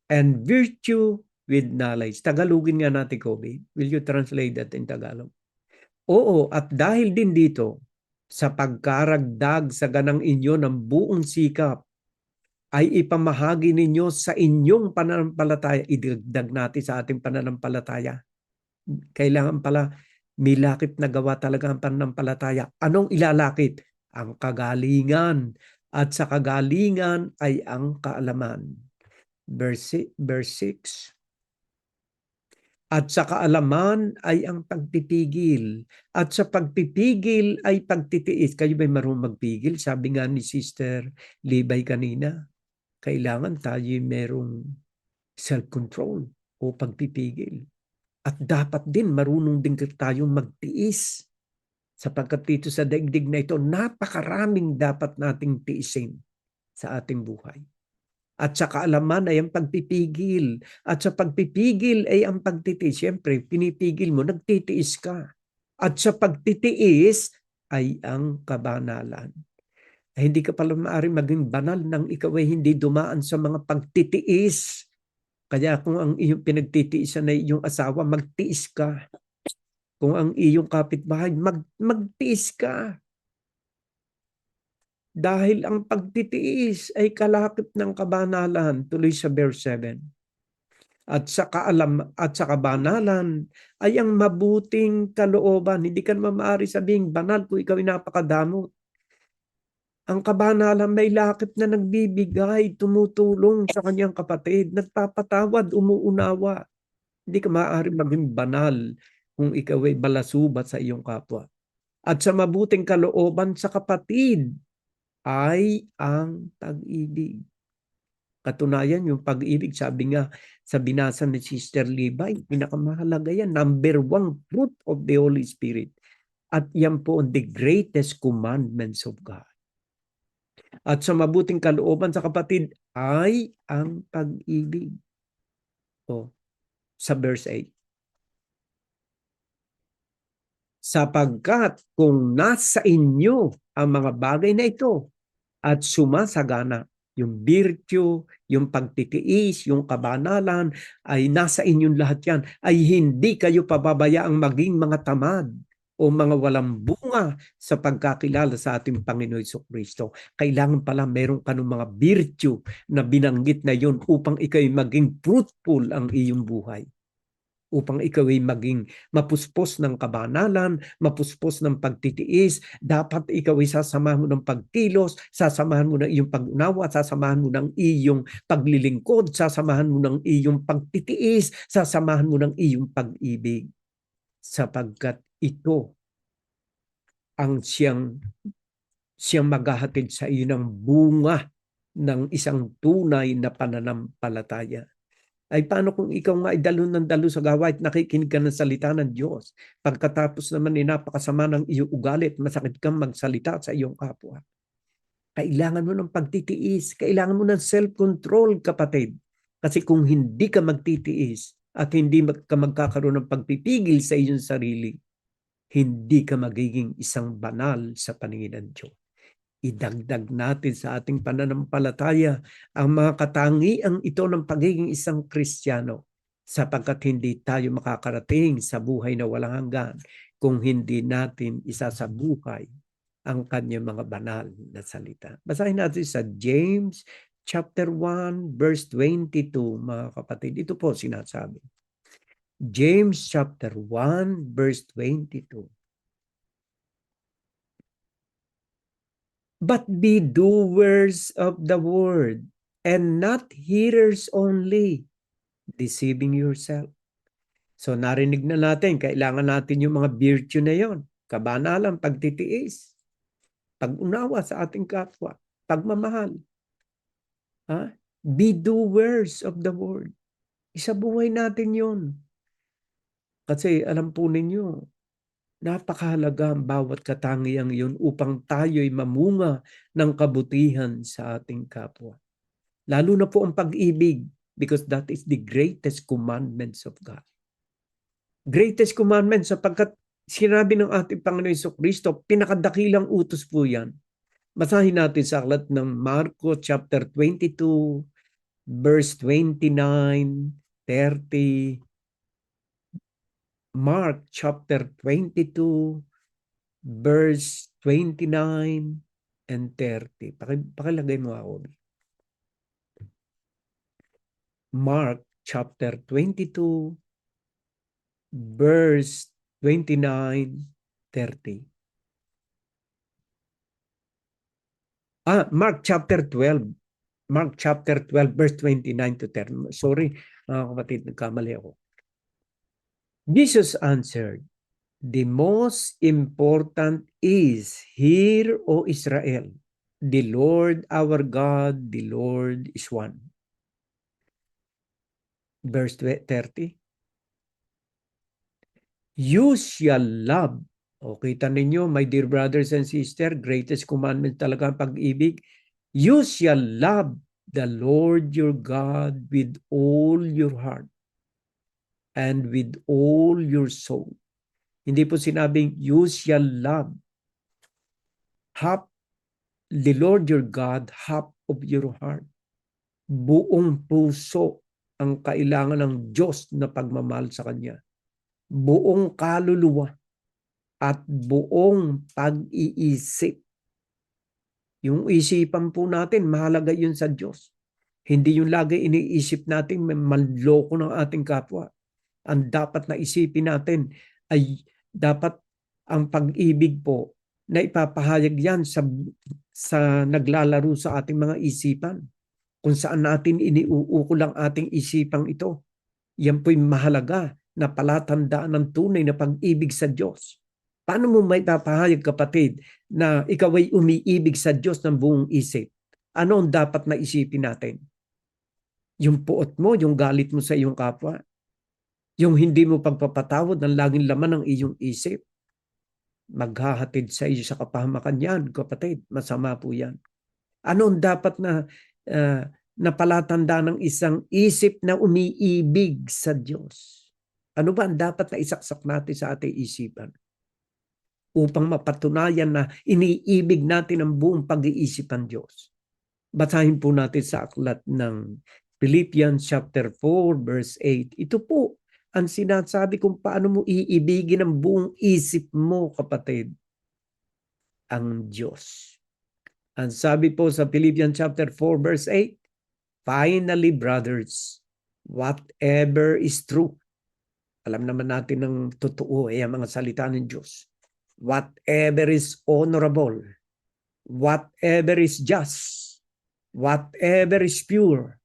Speaker 4: and virtue with knowledge. Tagalogin nga natin, Kobe. Will you translate that in Tagalog? Oo, at dahil din dito, sa pagkaragdag sa ganang inyo ng buong sikap, ay ipamahagi ninyo sa inyong pananampalataya. Idagdag natin sa ating pananampalataya. Kailangan pala milakip na gawa talaga ang pananampalataya. Anong ilalakip? Ang kagalingan. At sa kagalingan ay ang kaalaman. Verse 6. At sa kaalaman ay ang pagpipigil. At sa pagpipigil ay pagtitiis. Kayo ba'y marunong magpigil? Sabi nga ni Sister Libay kanina, kailangan tayo merong self-control o pagpipigil. At dapat din marunong din tayong magtiis. Sapagkat dito sa daigdig na ito, napakaraming dapat nating tiisin sa ating buhay. At sa kaalaman ay ang pagpipigil. At sa pagpipigil ay ang pagtitiis. Siyempre, pinipigil mo, nagtitiis ka. At sa pagtitiis ay ang kabanalan. Ay hindi ka pala maaaring maging banal nang ikaw ay hindi dumaan sa mga pagtitiis. Kaya kung ang iyong pinagtitiisan ay iyong asawa, magtiis ka. Kung ang iyong kapitbahay, magtiis ka. Dahil ang pagtitiis ay kalakip ng kabanalan, tuloy sa verse 7. At sa kabanalan ay ang mabuting kalooban. Hindi ka naman maaari sabing banal kung ikaw ay napakadamot. Ang kabanalan may lakip na nagbibigay, tumutulong sa kanyang kapatid, nagpapatawad, umuunawa. Hindi ka maaari maging banal kung ikaw ay balasubat sa iyong kapwa. At sa mabuting kalooban sa kapatid ay ang pag-ibig. Katunayan, yung pag-ibig, sabi nga sa binasa ni Sister Libay, pinakamahalaga yan, number 1 fruit of the Holy Spirit. At yan po the greatest commandments of God. At sa mabuting kalooban sa kapatid ay ang pag-ibig. O, sa verse 8. Sapagkat kung nasa inyo ang mga bagay na ito at sumasagana, yung virtue, yung pagtitiis, yung kabanalan, ay nasa inyong lahat yan, ay hindi kayo pababayaang maging mga tamad o mga walang bunga sa pagkakilala sa ating Panginoon Jesucristo. Kailangan pala meron ka ng mga virtue na binanggit na yun upang ikaw maging fruitful ang iyong buhay. Upang ikaw ay maging mapuspos ng kabanalan, mapuspos ng pagtitiis, dapat ikaw ay sasamahan mo ng pagkilos, sasamahan mo ng iyong pag-unawa, sasamahan mo ng iyong paglilingkod, sasamahan mo ng iyong pagtitiis, sasamahan mo ng iyong pag-ibig. Sapagkat ito ang siyang maghahatid sa iyo ng bunga ng isang tunay na pananampalataya. Ay paano kung ikaw nga ay dalo ng dalo sa gawain at nakikinig ka ng salita ng Diyos? Pagkatapos naman ay napakasama ng iyong ugali at masakit kang magsalita sa iyong kapwa. Kailangan mo ng pagtitiis. Kailangan mo ng self-control, kapatid. Kasi kung hindi ka magtitiis at hindi ka magkakaroon ng pagpipigil sa iyong sarili, hindi ka magiging isang banal sa paningin ng Diyos. Idagdag natin sa ating pananampalataya ang mga katangiang ito ng pagiging isang Kristiyano, sapagkat hindi tayo makakarating sa buhay na walang hanggan kung hindi natin isasabuhay ang kanyang mga banal na salita. Basahin natin sa James chapter 1 verse 22, mga kapatid. Ito po sinasabi. James chapter 1 verse 22. But be doers of the word, and not hearers only, deceiving yourself. So narinig na natin, kailangan natin yung mga virtue na yon. Kabanalan, pagtitiis, pag-unawa sa ating kapwa, pagmamahal. Be doers of the word. Isabuhay natin yon. Kasi alam po ninyo, napakahalaga ang bawat katangiang iyon upang tayo'y mamunga ng kabutihan sa ating kapwa. Lalo na po ang pag-ibig, because that is the greatest commandments of God. Greatest commandments sapagkat sinabi ng ating Panginoon Jesucristo, pinakadakilang utos po yan. Basahin natin sa aklat ng Marko chapter 22, verse 29, 30, Mark chapter 22, verse 29 and 30. Pakilagay mo ako. Mark chapter 22, verse 29, 30. Mark chapter 12. Mark chapter 12, verse 29 to 30. Sorry, mga kapatid, nagkamali ako. Jesus answered, "The most important is, Hear, O Israel, the Lord our God, the Lord is one." Verse 30. You shall love. O, kita ninyo, my dear brothers and sisters, greatest commandment talaga ang pag-ibig. You shall love the Lord your God with all your heart and with all your soul. Hindi po sinabing you shall love half the Lord your God, half of your heart. Buong puso ang kailangan ng Diyos na pagmamahal sa Kanya. Buong kaluluwa at buong pag-iisip. Yung isipan po natin, mahalaga yun sa Diyos. Hindi yung lagi iniisip natin manloko ng ating kapwa. Ang dapat na isipin natin ay dapat ang pag-ibig po na ipapahayag yan sa naglalaro sa ating mga isipan. Kung saan natin iniuukol ang ating isipang ito. Yan po'y mahalaga na palatandaan ng tunay na pag-ibig sa Diyos. Paano mo may papahayag, kapatid, na ikaw ay umiibig sa Diyos ng buong isip? Ano ang dapat na isipin natin? Yung puot mo, yung galit mo sa iyong kapwa, yung hindi mo pagpapatawad ng laging laman ng iyong isip, maghahatid sa iyo sa kapahamakan yan, kapatid. Masama po yan. Ano ang dapat na palatanda ng isang isip na umiibig sa Diyos? Ano ba ang dapat na isaksak natin sa ating isipan? Upang mapatunayan na iniibig natin ang buong pag-iisip ng Diyos. Basahin po natin sa aklat ng Philippians chapter 4 verse 8. Ito po ang sinasabi kung paano mo iibigin ang buong isip mo, kapatid. Ang Diyos. Ang sabi po sa Philippians chapter 4 verse 8, "Finally, brothers, whatever is true." Alam naman natin ng totoo ang mga salita ng Diyos. Whatever is honorable, whatever is just, whatever is pure,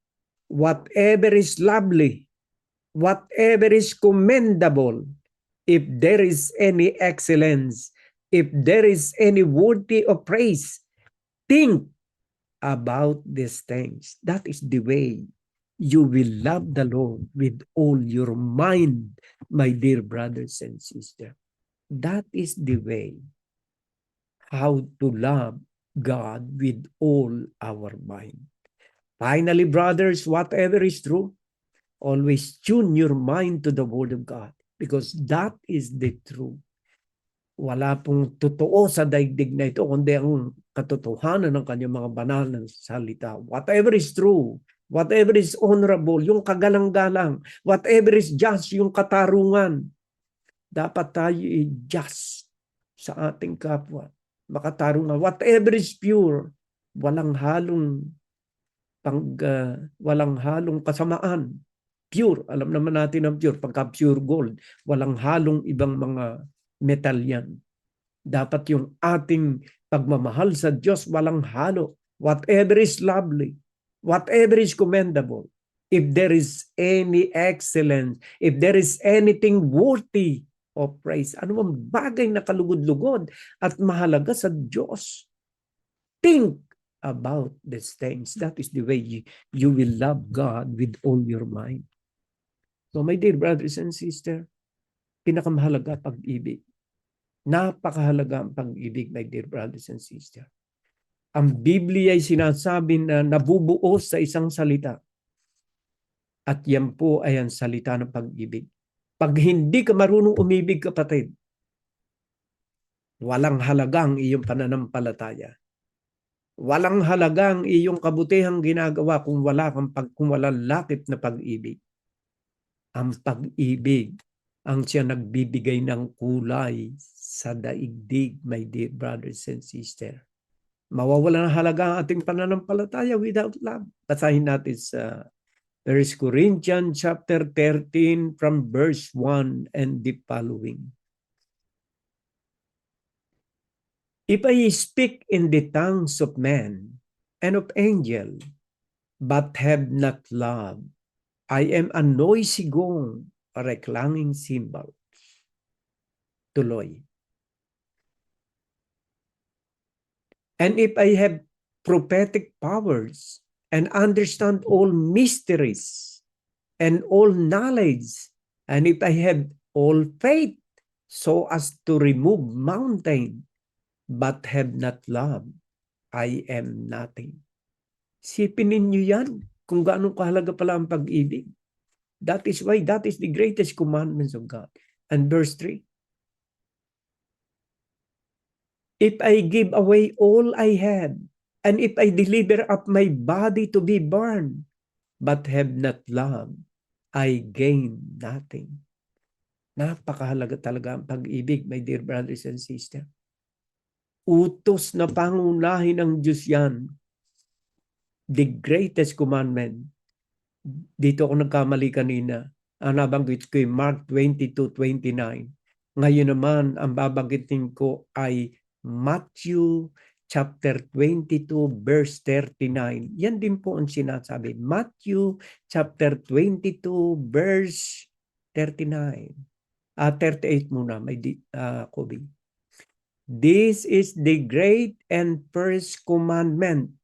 Speaker 4: whatever is lovely, whatever is commendable, if there is any excellence, if there is any worthy of praise, think about these things. That is the way you will love the Lord with all your mind, my dear brothers and sisters. That is the way how to love God with all our mind. Finally, brothers, whatever is true, always tune your mind to the Word of God because that is the truth. Wala pong totoo sa daigdig na ito kundi ang katotohanan ng kanyang mga banal na salita. Whatever is true, whatever is honorable, yung kagalang-galang, whatever is just, yung katarungan. Dapat tayo i-just sa ating kapwa. Makatarungan. Whatever is pure, walang halong kasamaan. Pure, alam naman natin ang pure. Pagka pure gold, walang halong ibang mga metal yan. Dapat yung ating pagmamahal sa Diyos walang halo. Whatever is lovely, whatever is commendable, if there is any excellence, if there is anything worthy of praise, ano mang bagay na kalugod-lugod at mahalaga sa Diyos, think about these things. That is the way you will love God with all your mind. So my dear brothers and sisters, pinakamahalaga pag-ibig. Napakahalaga ang pag-ibig, my dear brothers and sisters. Ang Biblia ay sinasabi na nabubuo sa isang salita. At yan po ay ang salita ng pag-ibig. Pag hindi ka marunong umibig, kapatid, walang halagang iyong pananampalataya. Walang halagang iyong kabutihang ginagawa kung walang lakit na pag-ibig. Ang pag-ibig ang siya nagbibigay ng kulay sa daigdig, my dear brothers and sisters. Mawawala ng halaga ang ating pananampalataya without love. Basahin natin sa 1 Corinthians chapter 13 from verse 1 and the following. If I speak in the tongues of men and of angel, but have not love, I am a noisy gong or a clanging cymbal. Tuloy. And if I have prophetic powers and understand all mysteries and all knowledge, and if I have all faith so as to remove mountain, but have not love, I am nothing. Sipin ninyo yan kung gaano kahalaga pala ang pag-ibig. That is why that is the greatest commandments of God. And verse 3. If I give away all I have, and if I deliver up my body to be burned, but have not love, I gain nothing. Napakahalaga talaga ang pag-ibig, my dear brothers and sisters. Utos na pangunahin ng Diyos yan. The greatest commandment. Dito ako nagkamali kanina. Ang nabanggit ko ay Mark 22:29. Ngayon naman, ang babanggitin ko ay Matthew chapter 22 verse 39. Yan din po ang sinasabi. Matthew chapter 22 verse 39. 38 muna, may Kobe. This is the great and first commandment.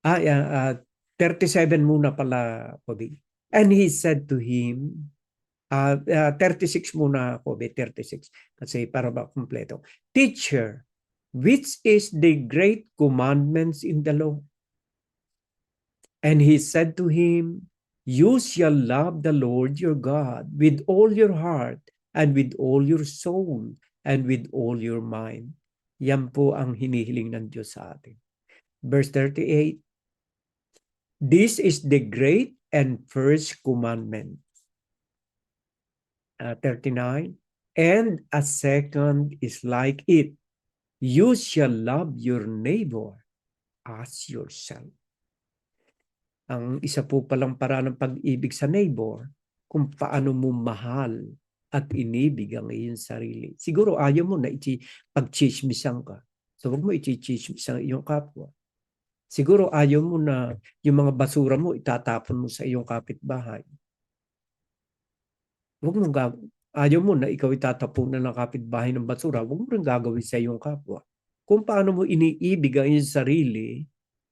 Speaker 4: 37 muna pala, Kobe. And he said to him, 36 muna, Kobe, 36. Kasi para ba kumpleto. Teacher, which is the great commandments in the law? And he said to him, you shall love the Lord your God with all your heart and with all your soul and with all your mind. Yan po ang hinihiling ng Diyos sa atin. Verse 38. This is the great and first commandment. 39. And a second is like it. You shall love your neighbor as yourself. Ang isa po palang paraan ng pag-ibig sa neighbor, kung paano mo mahal at inibig ang iyong sarili. Siguro ayaw mo na pag-chismisan ka. So huwag mo i-chismisan ang iyong kapwa. Siguro ayaw mo na yung mga basura mo itatapon mo sa iyong kapitbahay. Ayaw mo na ikaw itatapunan ng kapitbahay ng basura. Huwag mo rin gagawin sa iyong kapwa. Kung paano mo iniibig ang iyong sarili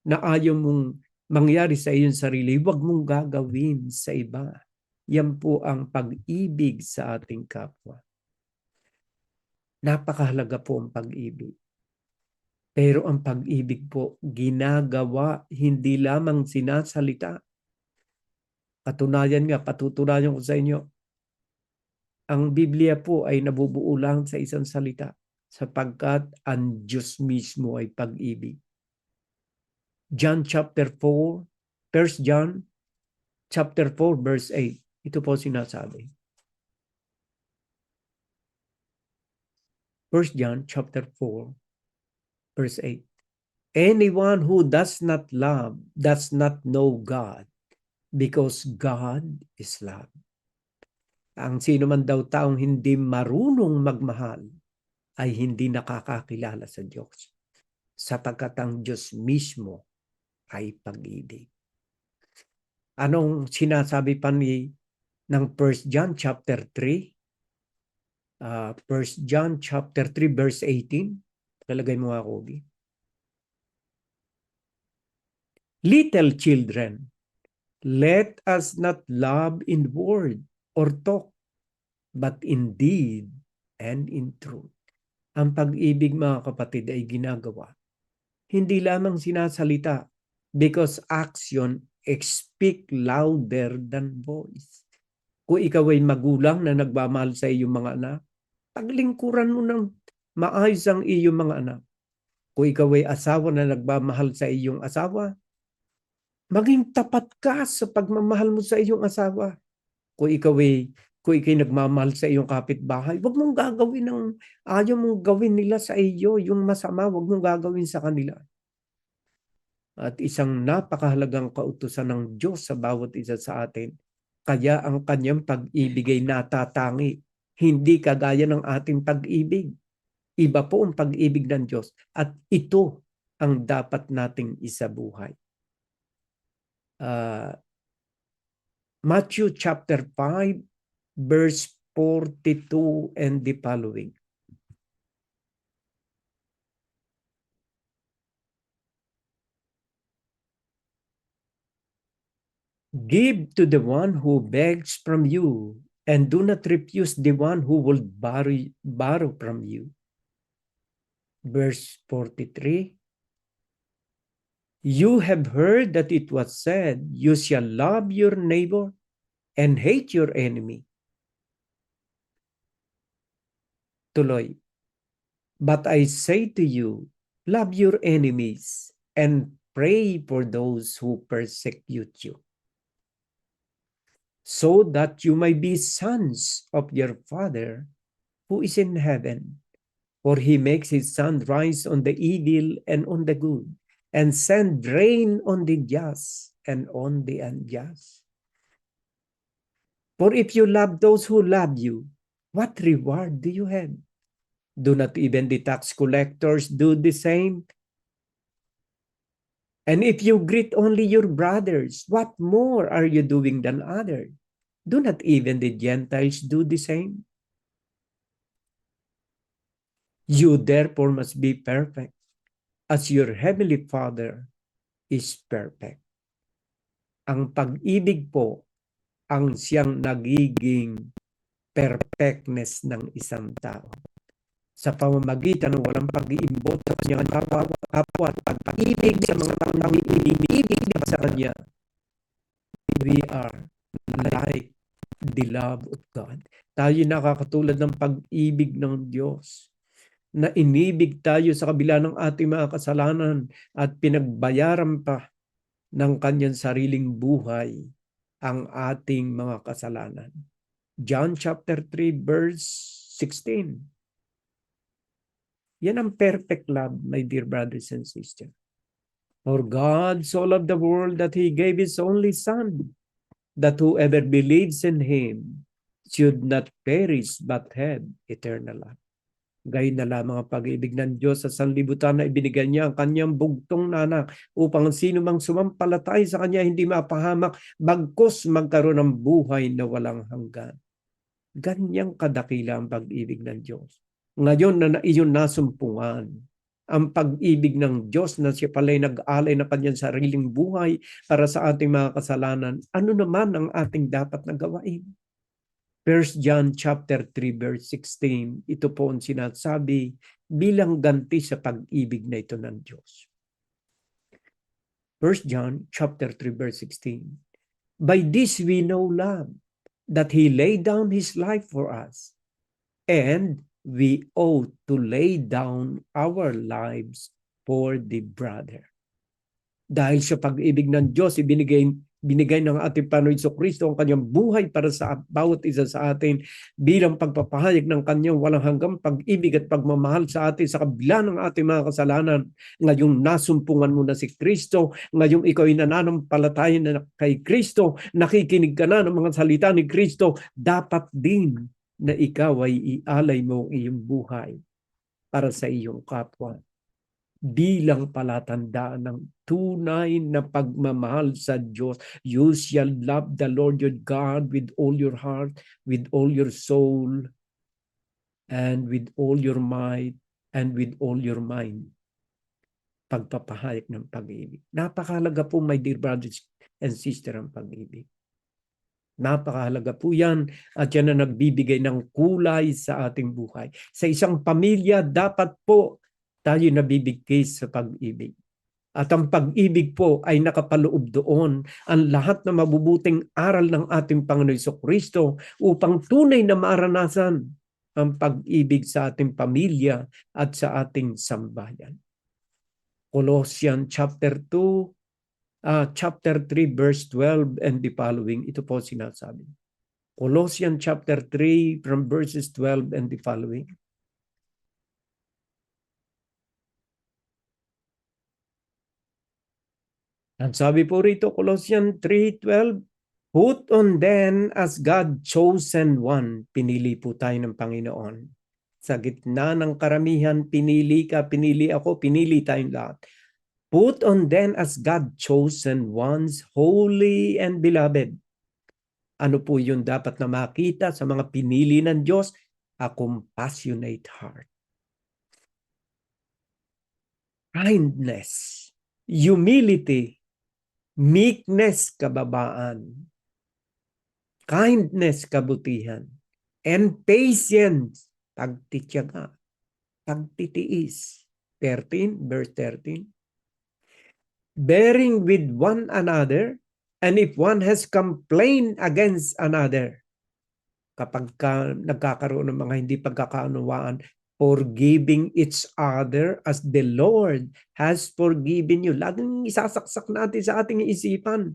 Speaker 4: na ayaw mong mangyari sa iyong sarili, huwag mong gagawin sa iba. Yan po ang pag-ibig sa ating kapwa. Napakahalaga po ang pag-ibig. Pero ang pag-ibig po, ginagawa, hindi lamang sinasalita. Katunayan nga, patutunayan ko sa inyo, ang Biblia po ay nabubuo lang sa isang salita sapagkat ang Diyos mismo ay pag-ibig. John chapter 4, 1 John chapter 4 verse 8. Ito po sinasabi. 1 John chapter 4 verse 8. Anyone who does not love does not know God, because God is love. Ang sino man daw taong hindi marunong magmahal ay hindi nakakakilala sa Diyos, sapagkat ang Diyos mismo ay pag-ibig. Anong sinasabi pa ng 1 John chapter 3? 1 John chapter 3 verse 18. Talagay mo nga, Kobe. Little children, let us not love in word or talk, but in deed and in truth. Ang pag-ibig, mga kapatid, ay ginagawa. Hindi lamang sinasalita, because action speak louder than voice. Kung ikaw ay magulang na nagmamahal sa iyong mga anak, paglingkuran mo ng maayos ang iyong mga anak. Kung ikaw ay asawa na nagmamahal sa iyong asawa, Maging tapat ka sa pagmamahal mo sa iyong asawa. Kung ikaw'y nagmamahal sa iyong kapitbahay, huwag mong gagawin ng ayaw mong gawin nila sa iyo, yung masama, huwag mong gagawin sa kanila. At isang napakahalagang kautusan ng Diyos sa bawat isa sa atin. Kaya ang kanyang pag-ibig ay natatangi. Hindi kagaya ng ating pag-ibig. Iba po ang pag-ibig ng Diyos. At ito ang dapat nating isabuhay. Matthew chapter 5, verse 42 and the following. Give to the one who begs from you, and do not refuse the one who will borrow from you. Verse 43. You have heard that it was said, you shall love your neighbor and hate your enemy. Tuloy. But I say to you, love your enemies and pray for those who persecute you, so that you may be sons of your Father who is in heaven. For he makes his sun rise on the evil and on the good, and send rain on the just and on the unjust. For if you love those who love you, what reward do you have? Do not even the tax collectors do the same? And if you greet only your brothers, what more are you doing than others? Do not even the Gentiles do the same? You therefore must be perfect, as your heavenly Father is perfect. Ang pag-ibig po ang siyang nagiging perfectness ng isang tao. Sa pamamagitan ng walang pag-iimbot sa kanyang kapwa at pag-ibig sa mga taong iniibig sa kanya, we are like the love of God. Tayo nakakatulad ng pag-ibig ng Diyos, na inibig tayo sa kabila ng ating mga kasalanan at pinagbayaran pa ng kanyang sariling buhay ang ating mga kasalanan. John chapter 3 verse 16. Yan ang perfect love, my dear brothers and sisters. For God so loved the world that He gave His only Son, that whoever believes in Him should not perish but have eternal life. Gayon na lamang ang pag-ibig ng Diyos sa sanlibutan na ibinigay niya ang kanyang bugtong na anak upang sino mang sumampalatay sa kanya hindi mapahamak bagkus magkaroon ng buhay na walang hanggan. Ganyang kadakila ang pag-ibig ng Diyos. Ngayon na iyon nasumpungan ang pag-ibig ng Diyos na siya pala'y nag-alay na kanyang sariling buhay para sa ating mga kasalanan, ano naman ang ating dapat na gawain? 1 John chapter 3 verse 16, ito po ang sinasabi bilang ganti sa pag-ibig na ito ng Diyos. 1 John chapter 3 verse 16, by this we know love, that He laid down His life for us, and we ought to lay down our lives for the brother. Dahil sa pag-ibig ng Diyos, binigay ng ating Panginoon Jesucristo ang kanyang buhay para sa bawat isa sa atin bilang pagpapahayag ng kanyang walang hanggang pag-ibig at pagmamahal sa atin sa kabila ng ating mga kasalanan. Ngayong nasumpungan mo na si Kristo, ngayong ikaw ay nananampalataya na kay Kristo, nakikinig ka na ng mga salita ni Kristo, dapat din na ikaw ay ialay mo ang iyong buhay para sa iyong kapwa bilang palatandaan ng tunay na pagmamahal sa Diyos. You shall love the Lord your God with all your heart, with all your soul, and with all your might, and with all your mind. Pagpapahayag ng pag-ibig. Napakahalaga po, my dear brothers and sisters, ang pag-ibig. Napakahalaga po yan at yan na nagbibigay ng kulay sa ating buhay. Sa isang pamilya, dapat po tayo nabibigay sa pag-ibig. At ang pag-ibig po ay nakapaloob doon ang lahat na mabubuting aral ng ating Panginoon Jesucristo upang tunay na maranasan ang pag-ibig sa ating pamilya at sa ating sambayan. Colossians chapter 2 chapter 3 verse 12 and the following. Ito po sinasabi. Colossians chapter 3 from verses 12 and the following. Ang sabi po rito, Colossians 3:12, put on then as God chosen one. Pinili po tayo ng Panginoon. Sa gitna ng karamihan, pinili ka, pinili ako, pinili tayong lahat. Put on then as God chosen ones, holy and beloved. Ano po yun dapat na makita sa mga pinili ng Diyos? A compassionate heart. Kindness, humility, meekness, kababaan, kindness, kabutihan, and patience, pagtitiyaga, pagtitiis. 13, verse 13. Bearing with one another, and if one has complained against another, kapag nagkakaroon ng mga hindi pagkakaunawaan, forgiving each other as the Lord has forgiven you. Laging isasaksak natin sa ating isipan.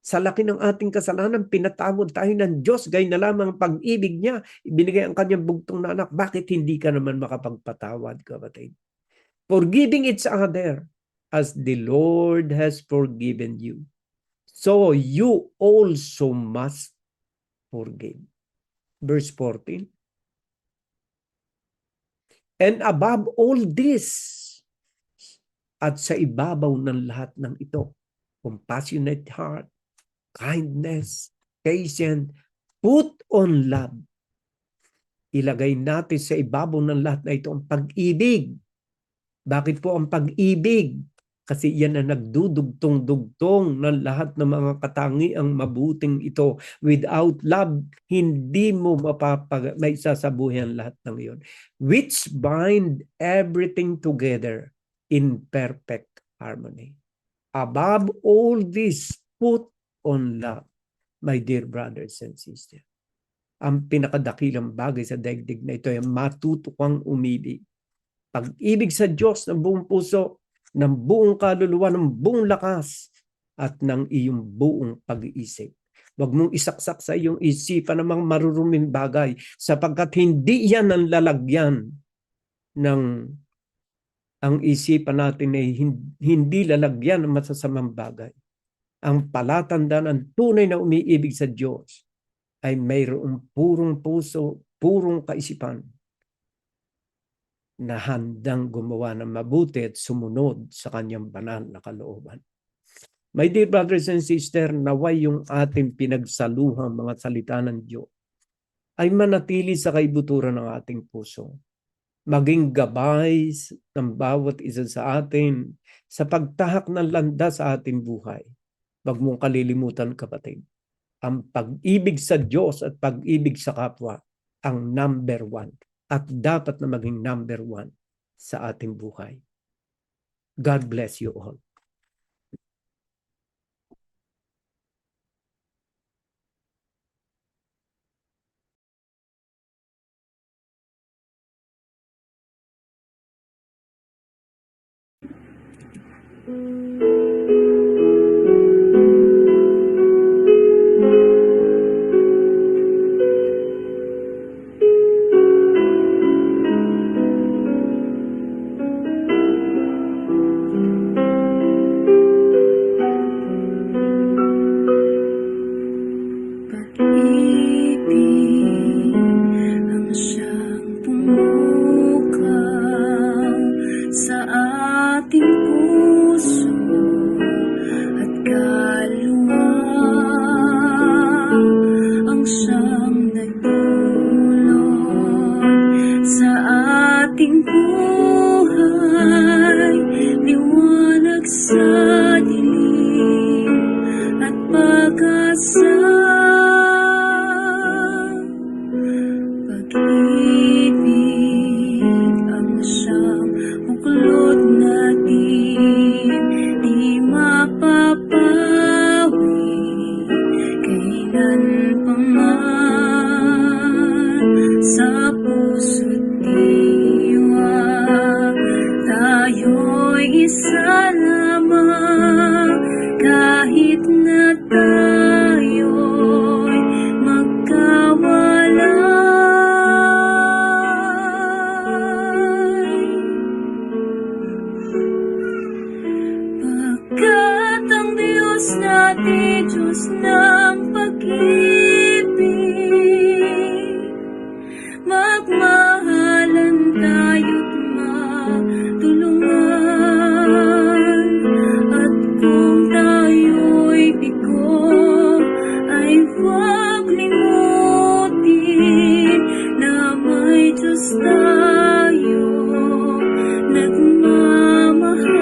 Speaker 4: Sa laki ng ating kasalanan, pinatawad tayo ng Diyos. Gayun na lamang ang pag-ibig niya. Ibinigay ang kanyang bugtong na anak. Bakit hindi ka naman makapagpatawad, kapatid? Forgiving each other as the Lord has forgiven you. So you also must forgive. Verse 14. And above all this, at sa ibabaw ng lahat ng ito, compassionate heart, kindness, patience, put on love. Ilagay natin sa ibabaw ng lahat na ito ang pag-ibig. Bakit po ang pag-ibig? Kasi yan ang nagdudugtong-dugtong ng lahat ng mga katangiang mabuting ito. Without love, hindi mo maisasabuhay lahat ng iyon. Which bind everything together in perfect harmony. Above all this, put on love, my dear brothers and sisters. Ang pinakadakilang bagay sa daigdig na ito ay matuto kang umibig. Pag-ibig sa Diyos ng buong puso, ng buong kaluluwa, ng buong lakas, at ng iyong buong pag-iisip. Huwag mong isaksak sa iyong isipan ng mga maruruming bagay, sapagkat hindi yan ang lalagyan ng ang isipan natin ay hindi lalagyan ng masasamang bagay. Ang palatandaan ng tunay na umiibig sa Diyos ay mayroong purong puso, purong kaisipan, na handang gumawa ng mabuti at sumunod sa kanyang banal na kalooban. My dear brothers and sisters, naway yung ating pinagsaluhang mga salita ng Diyos ay manatili sa kaibuturan ng ating puso. Maging gabay ng bawat isa sa atin sa pagtahak ng landas sa ating buhay. Huwag mong kalilimutan, kapatid, ang pag-ibig sa Diyos at pag-ibig sa kapwa ang number one. At dapat na maging number one sa ating buhay. God bless you all.
Speaker 3: Pag-ibig ang siyang pumukaw sa ating puso at kaluluwa, ang siyang nagdulot sa ating buhay, liwanag sa dilim at pag-asa. Pag-ibig ang siyang buklod natin, di mapapawi kailanpaman. Sa puso't diwa, tayo'y isa lamang. magmahalan tayo't matulungan. At kung tayo'y bigo, ay huwag limutin na may Diyos tayo nagmamahal.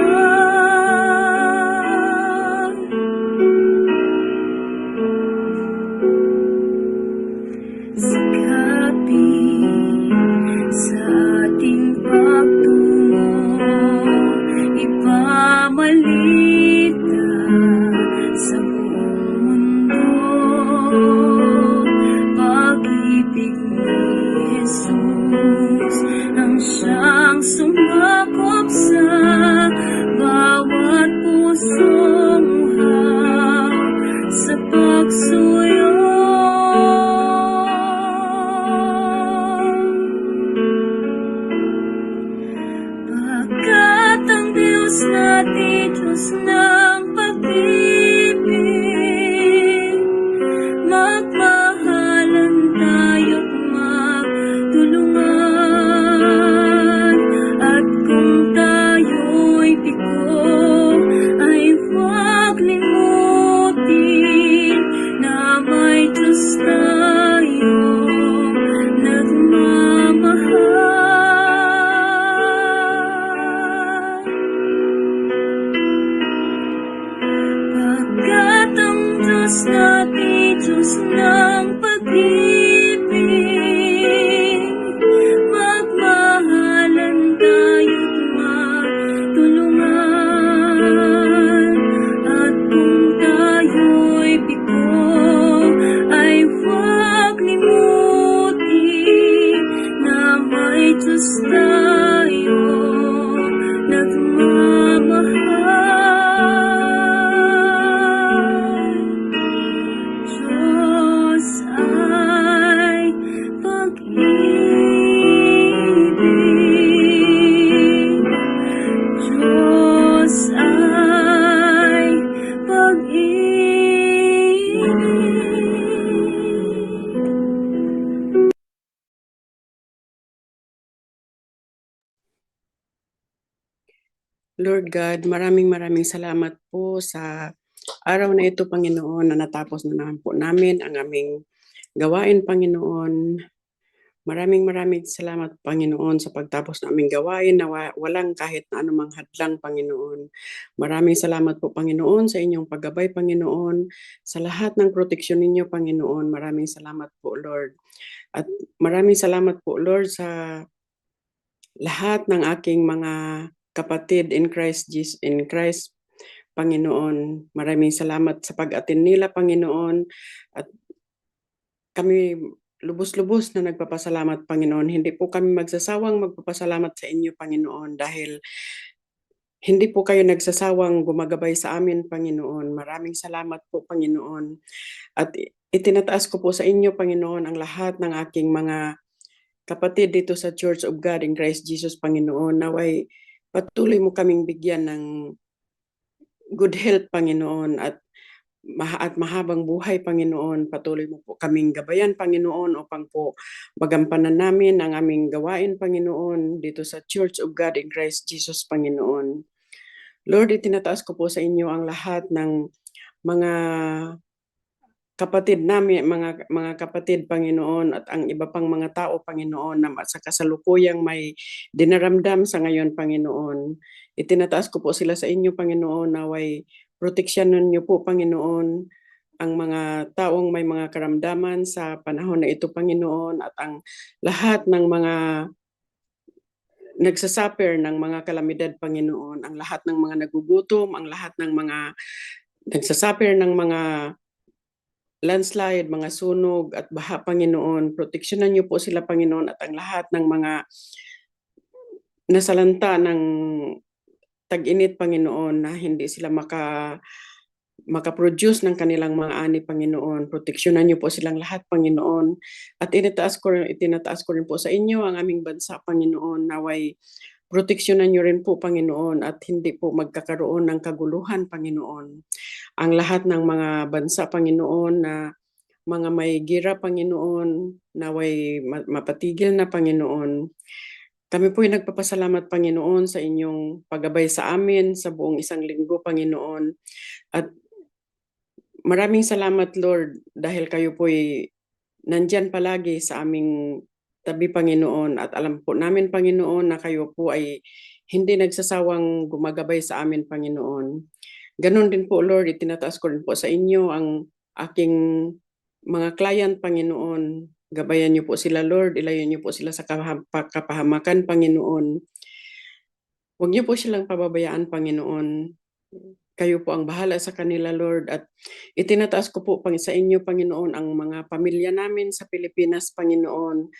Speaker 3: Sikapin sa ating pagtungo, ipamalita sa buong mundo, pag-ibig ni Jesus ang siyang sumakop sa bawat pusong uhaw sa pagsuyo. Pagkat ang Diyos natin, Diyos ng pag-ibig, magmahalan tayo't magtulungan. At kung tayo'y bigo, ay huwag limutin na may Diyos tayo nagmamahal. Pagkat ang Diyos natin, Diyos ng pag-ibig, magmahalan tayo't matulungan. At kung tayo'y bigo, ay huwag limutin na may Diyos tayo nagmamahal. Diyos ay pag-ibig. Diyos ay pag-ibig.
Speaker 5: Lord God, maraming salamat po sa araw na ito, Panginoon, na natapos na naman po namin ang aming gawain, Panginoon. Maraming salamat, Panginoon, sa pagtapos na aming gawain na walang kahit na anumang hadlang, Panginoon. Maraming salamat po, Panginoon, sa inyong paggabay, Panginoon, sa lahat ng proteksyon ninyo, Panginoon. Maraming salamat po, Lord. At maraming salamat po, Lord, sa lahat ng aking mga kapatid in Christ, Panginoon. Maraming salamat sa pag-attend nila, Panginoon. At kami lubos-lubos na nagpapasalamat, Panginoon. Hindi po kami magsasawang magpapasalamat sa inyo, Panginoon, dahil hindi po kayo nagsasawang gumagabay sa amin, Panginoon. Maraming salamat po, Panginoon. At itinataas ko po sa inyo, Panginoon, ang lahat ng aking mga kapatid dito sa Church of God in Christ Jesus, Panginoon. Naway patuloy mo kaming bigyan ng good health, Panginoon, at mahabang buhay, Panginoon. Patuloy mo po kaming gabayan, Panginoon, upang po magampanan namin ang aming gawain, Panginoon, dito sa Church of God in Christ Jesus, Panginoon. Lord, itinataas ko po sa inyo ang lahat ng mga kapatid namin, mga kapatid, Panginoon, at ang iba pang mga tao, Panginoon, na sa kasalukuyang may dinaramdam sa ngayon, Panginoon. Itinataas ko po sila sa inyo, Panginoon, naway proteksyonan niyo po, Panginoon, ang mga taong may mga karamdaman sa panahon na ito, Panginoon, at ang lahat ng mga nagsasuffer ng mga kalamidad, Panginoon, ang lahat ng mga nagugutom, ang lahat ng mga nagsasuffer ng mga landslide, mga sunog at baha, Panginoon. Proteksyonan niyo po sila, Panginoon, at ang lahat ng mga nasalanta ng tag-init, Panginoon, na hindi sila makaproduce ng kanilang mga ani, Panginoon. Proteksyonan niyo po silang lahat, Panginoon. At itinataas ko rin po sa inyo ang aming bansa, Panginoon, naway proteksyonan niyo rin po, Panginoon, at hindi po magkakaroon ng kaguluhan, Panginoon. Ang lahat ng mga bansa, Panginoon, na mga may gira, Panginoon, naway mapatigil na, Panginoon. Kami po'y nagpapasalamat, Panginoon, sa inyong paggabay sa amin sa buong isang linggo, Panginoon. At maraming salamat, Lord, dahil kayo po'y nandyan palagi sa aming tabi, Panginoon. At alam po namin, Panginoon, na kayo po ay hindi nagsasawang gumagabay sa amin, Panginoon. Ganon din po, Lord, itinataas ko rin po sa inyo ang aking mga client, Panginoon. Gabayan niyo po sila, Lord. Ilayo niyo po sila sa kapahamakan, Panginoon. Huwag niyo po silang pababayaan, Panginoon. Kayo po ang bahala sa kanila, Lord. At itinataas ko po sa inyo, Panginoon, ang mga pamilya namin sa Pilipinas, Panginoon.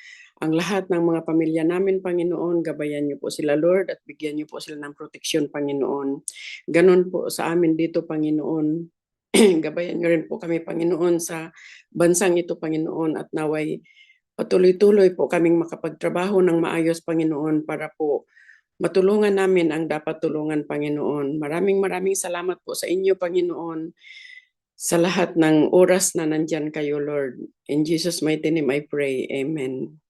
Speaker 5: Ang lahat ng mga pamilya namin, Panginoon, gabayan niyo po sila, Lord, at bigyan niyo po sila ng proteksyon, Panginoon. Ganon po sa amin dito, Panginoon. Gabayan niyo rin po kami, Panginoon, sa bansang ito, Panginoon, at naway patuloy-tuloy po kaming makapagtrabaho ng maayos, Panginoon, para po matulungan namin ang dapat tulungan, Panginoon. Maraming salamat po sa inyo, Panginoon, sa lahat ng oras na nandyan kayo, Lord. In Jesus' mighty name I pray. Amen.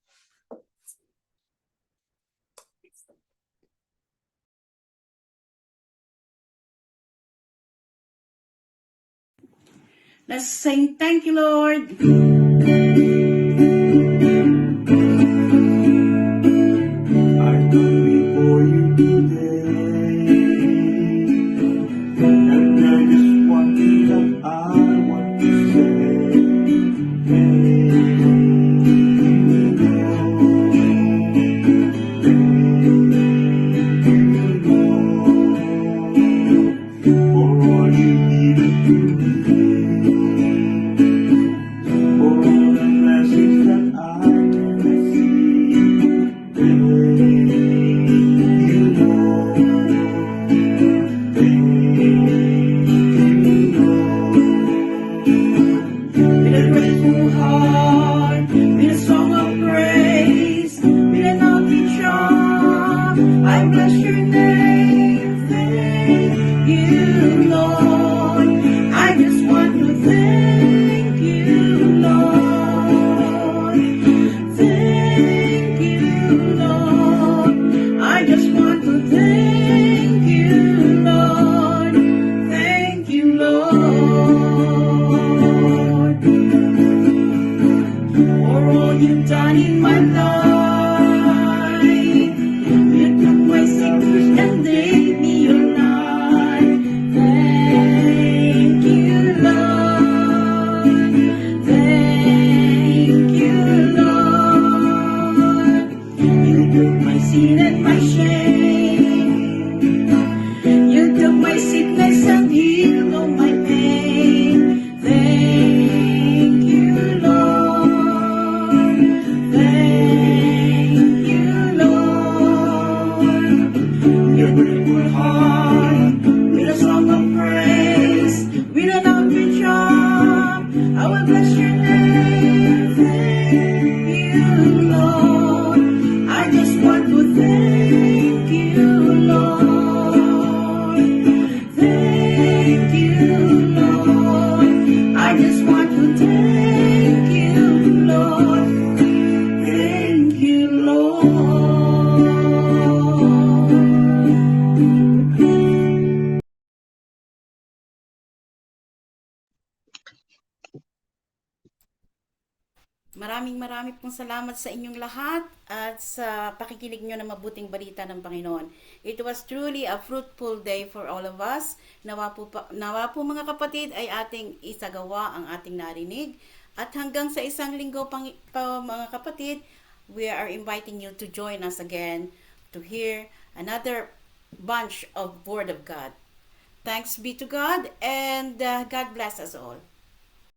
Speaker 1: Let's sing, thank you, Lord.
Speaker 3: I come before you today, and there is one thing that I want to say. Thank you, Lord, for all you did to me, for all the blessings that I never see. Thank you, Lord. Thank you, Lord.
Speaker 1: With a grateful heart, with a song of praise, with an outreach arm, I bless your name. Thank you, Lord. I just want to thank you, Lord. Thank you, Lord. I just want to thank you, Lord. Thank you, Lord, for all you've done in my life. You took my sickness and gave me your life. Thank you, Lord. Thank you, Lord. You took my sin and my shame. You took my sickness and healed all my pain. Thank you, Lord. Thank you, Lord. Your grateful heart, with a song of praise, with an outreach arm, I will bless your name. Thank you, Lord. I just want to thank you, Lord. Thank you, Lord. I just want to thank you, Lord. Thank you, Lord. Maraming pong salamat sa inyong lahat at sa pakikinig nyo ng mabuting balita ng Panginoon. It was truly a fruitful day for all of us. Nawa po mga kapatid ay ating isagawa ang ating narinig. At hanggang sa isang linggo mga kapatid, we are inviting you to join us again to hear another bunch of Word of God. Thanks be to God, and God bless us all.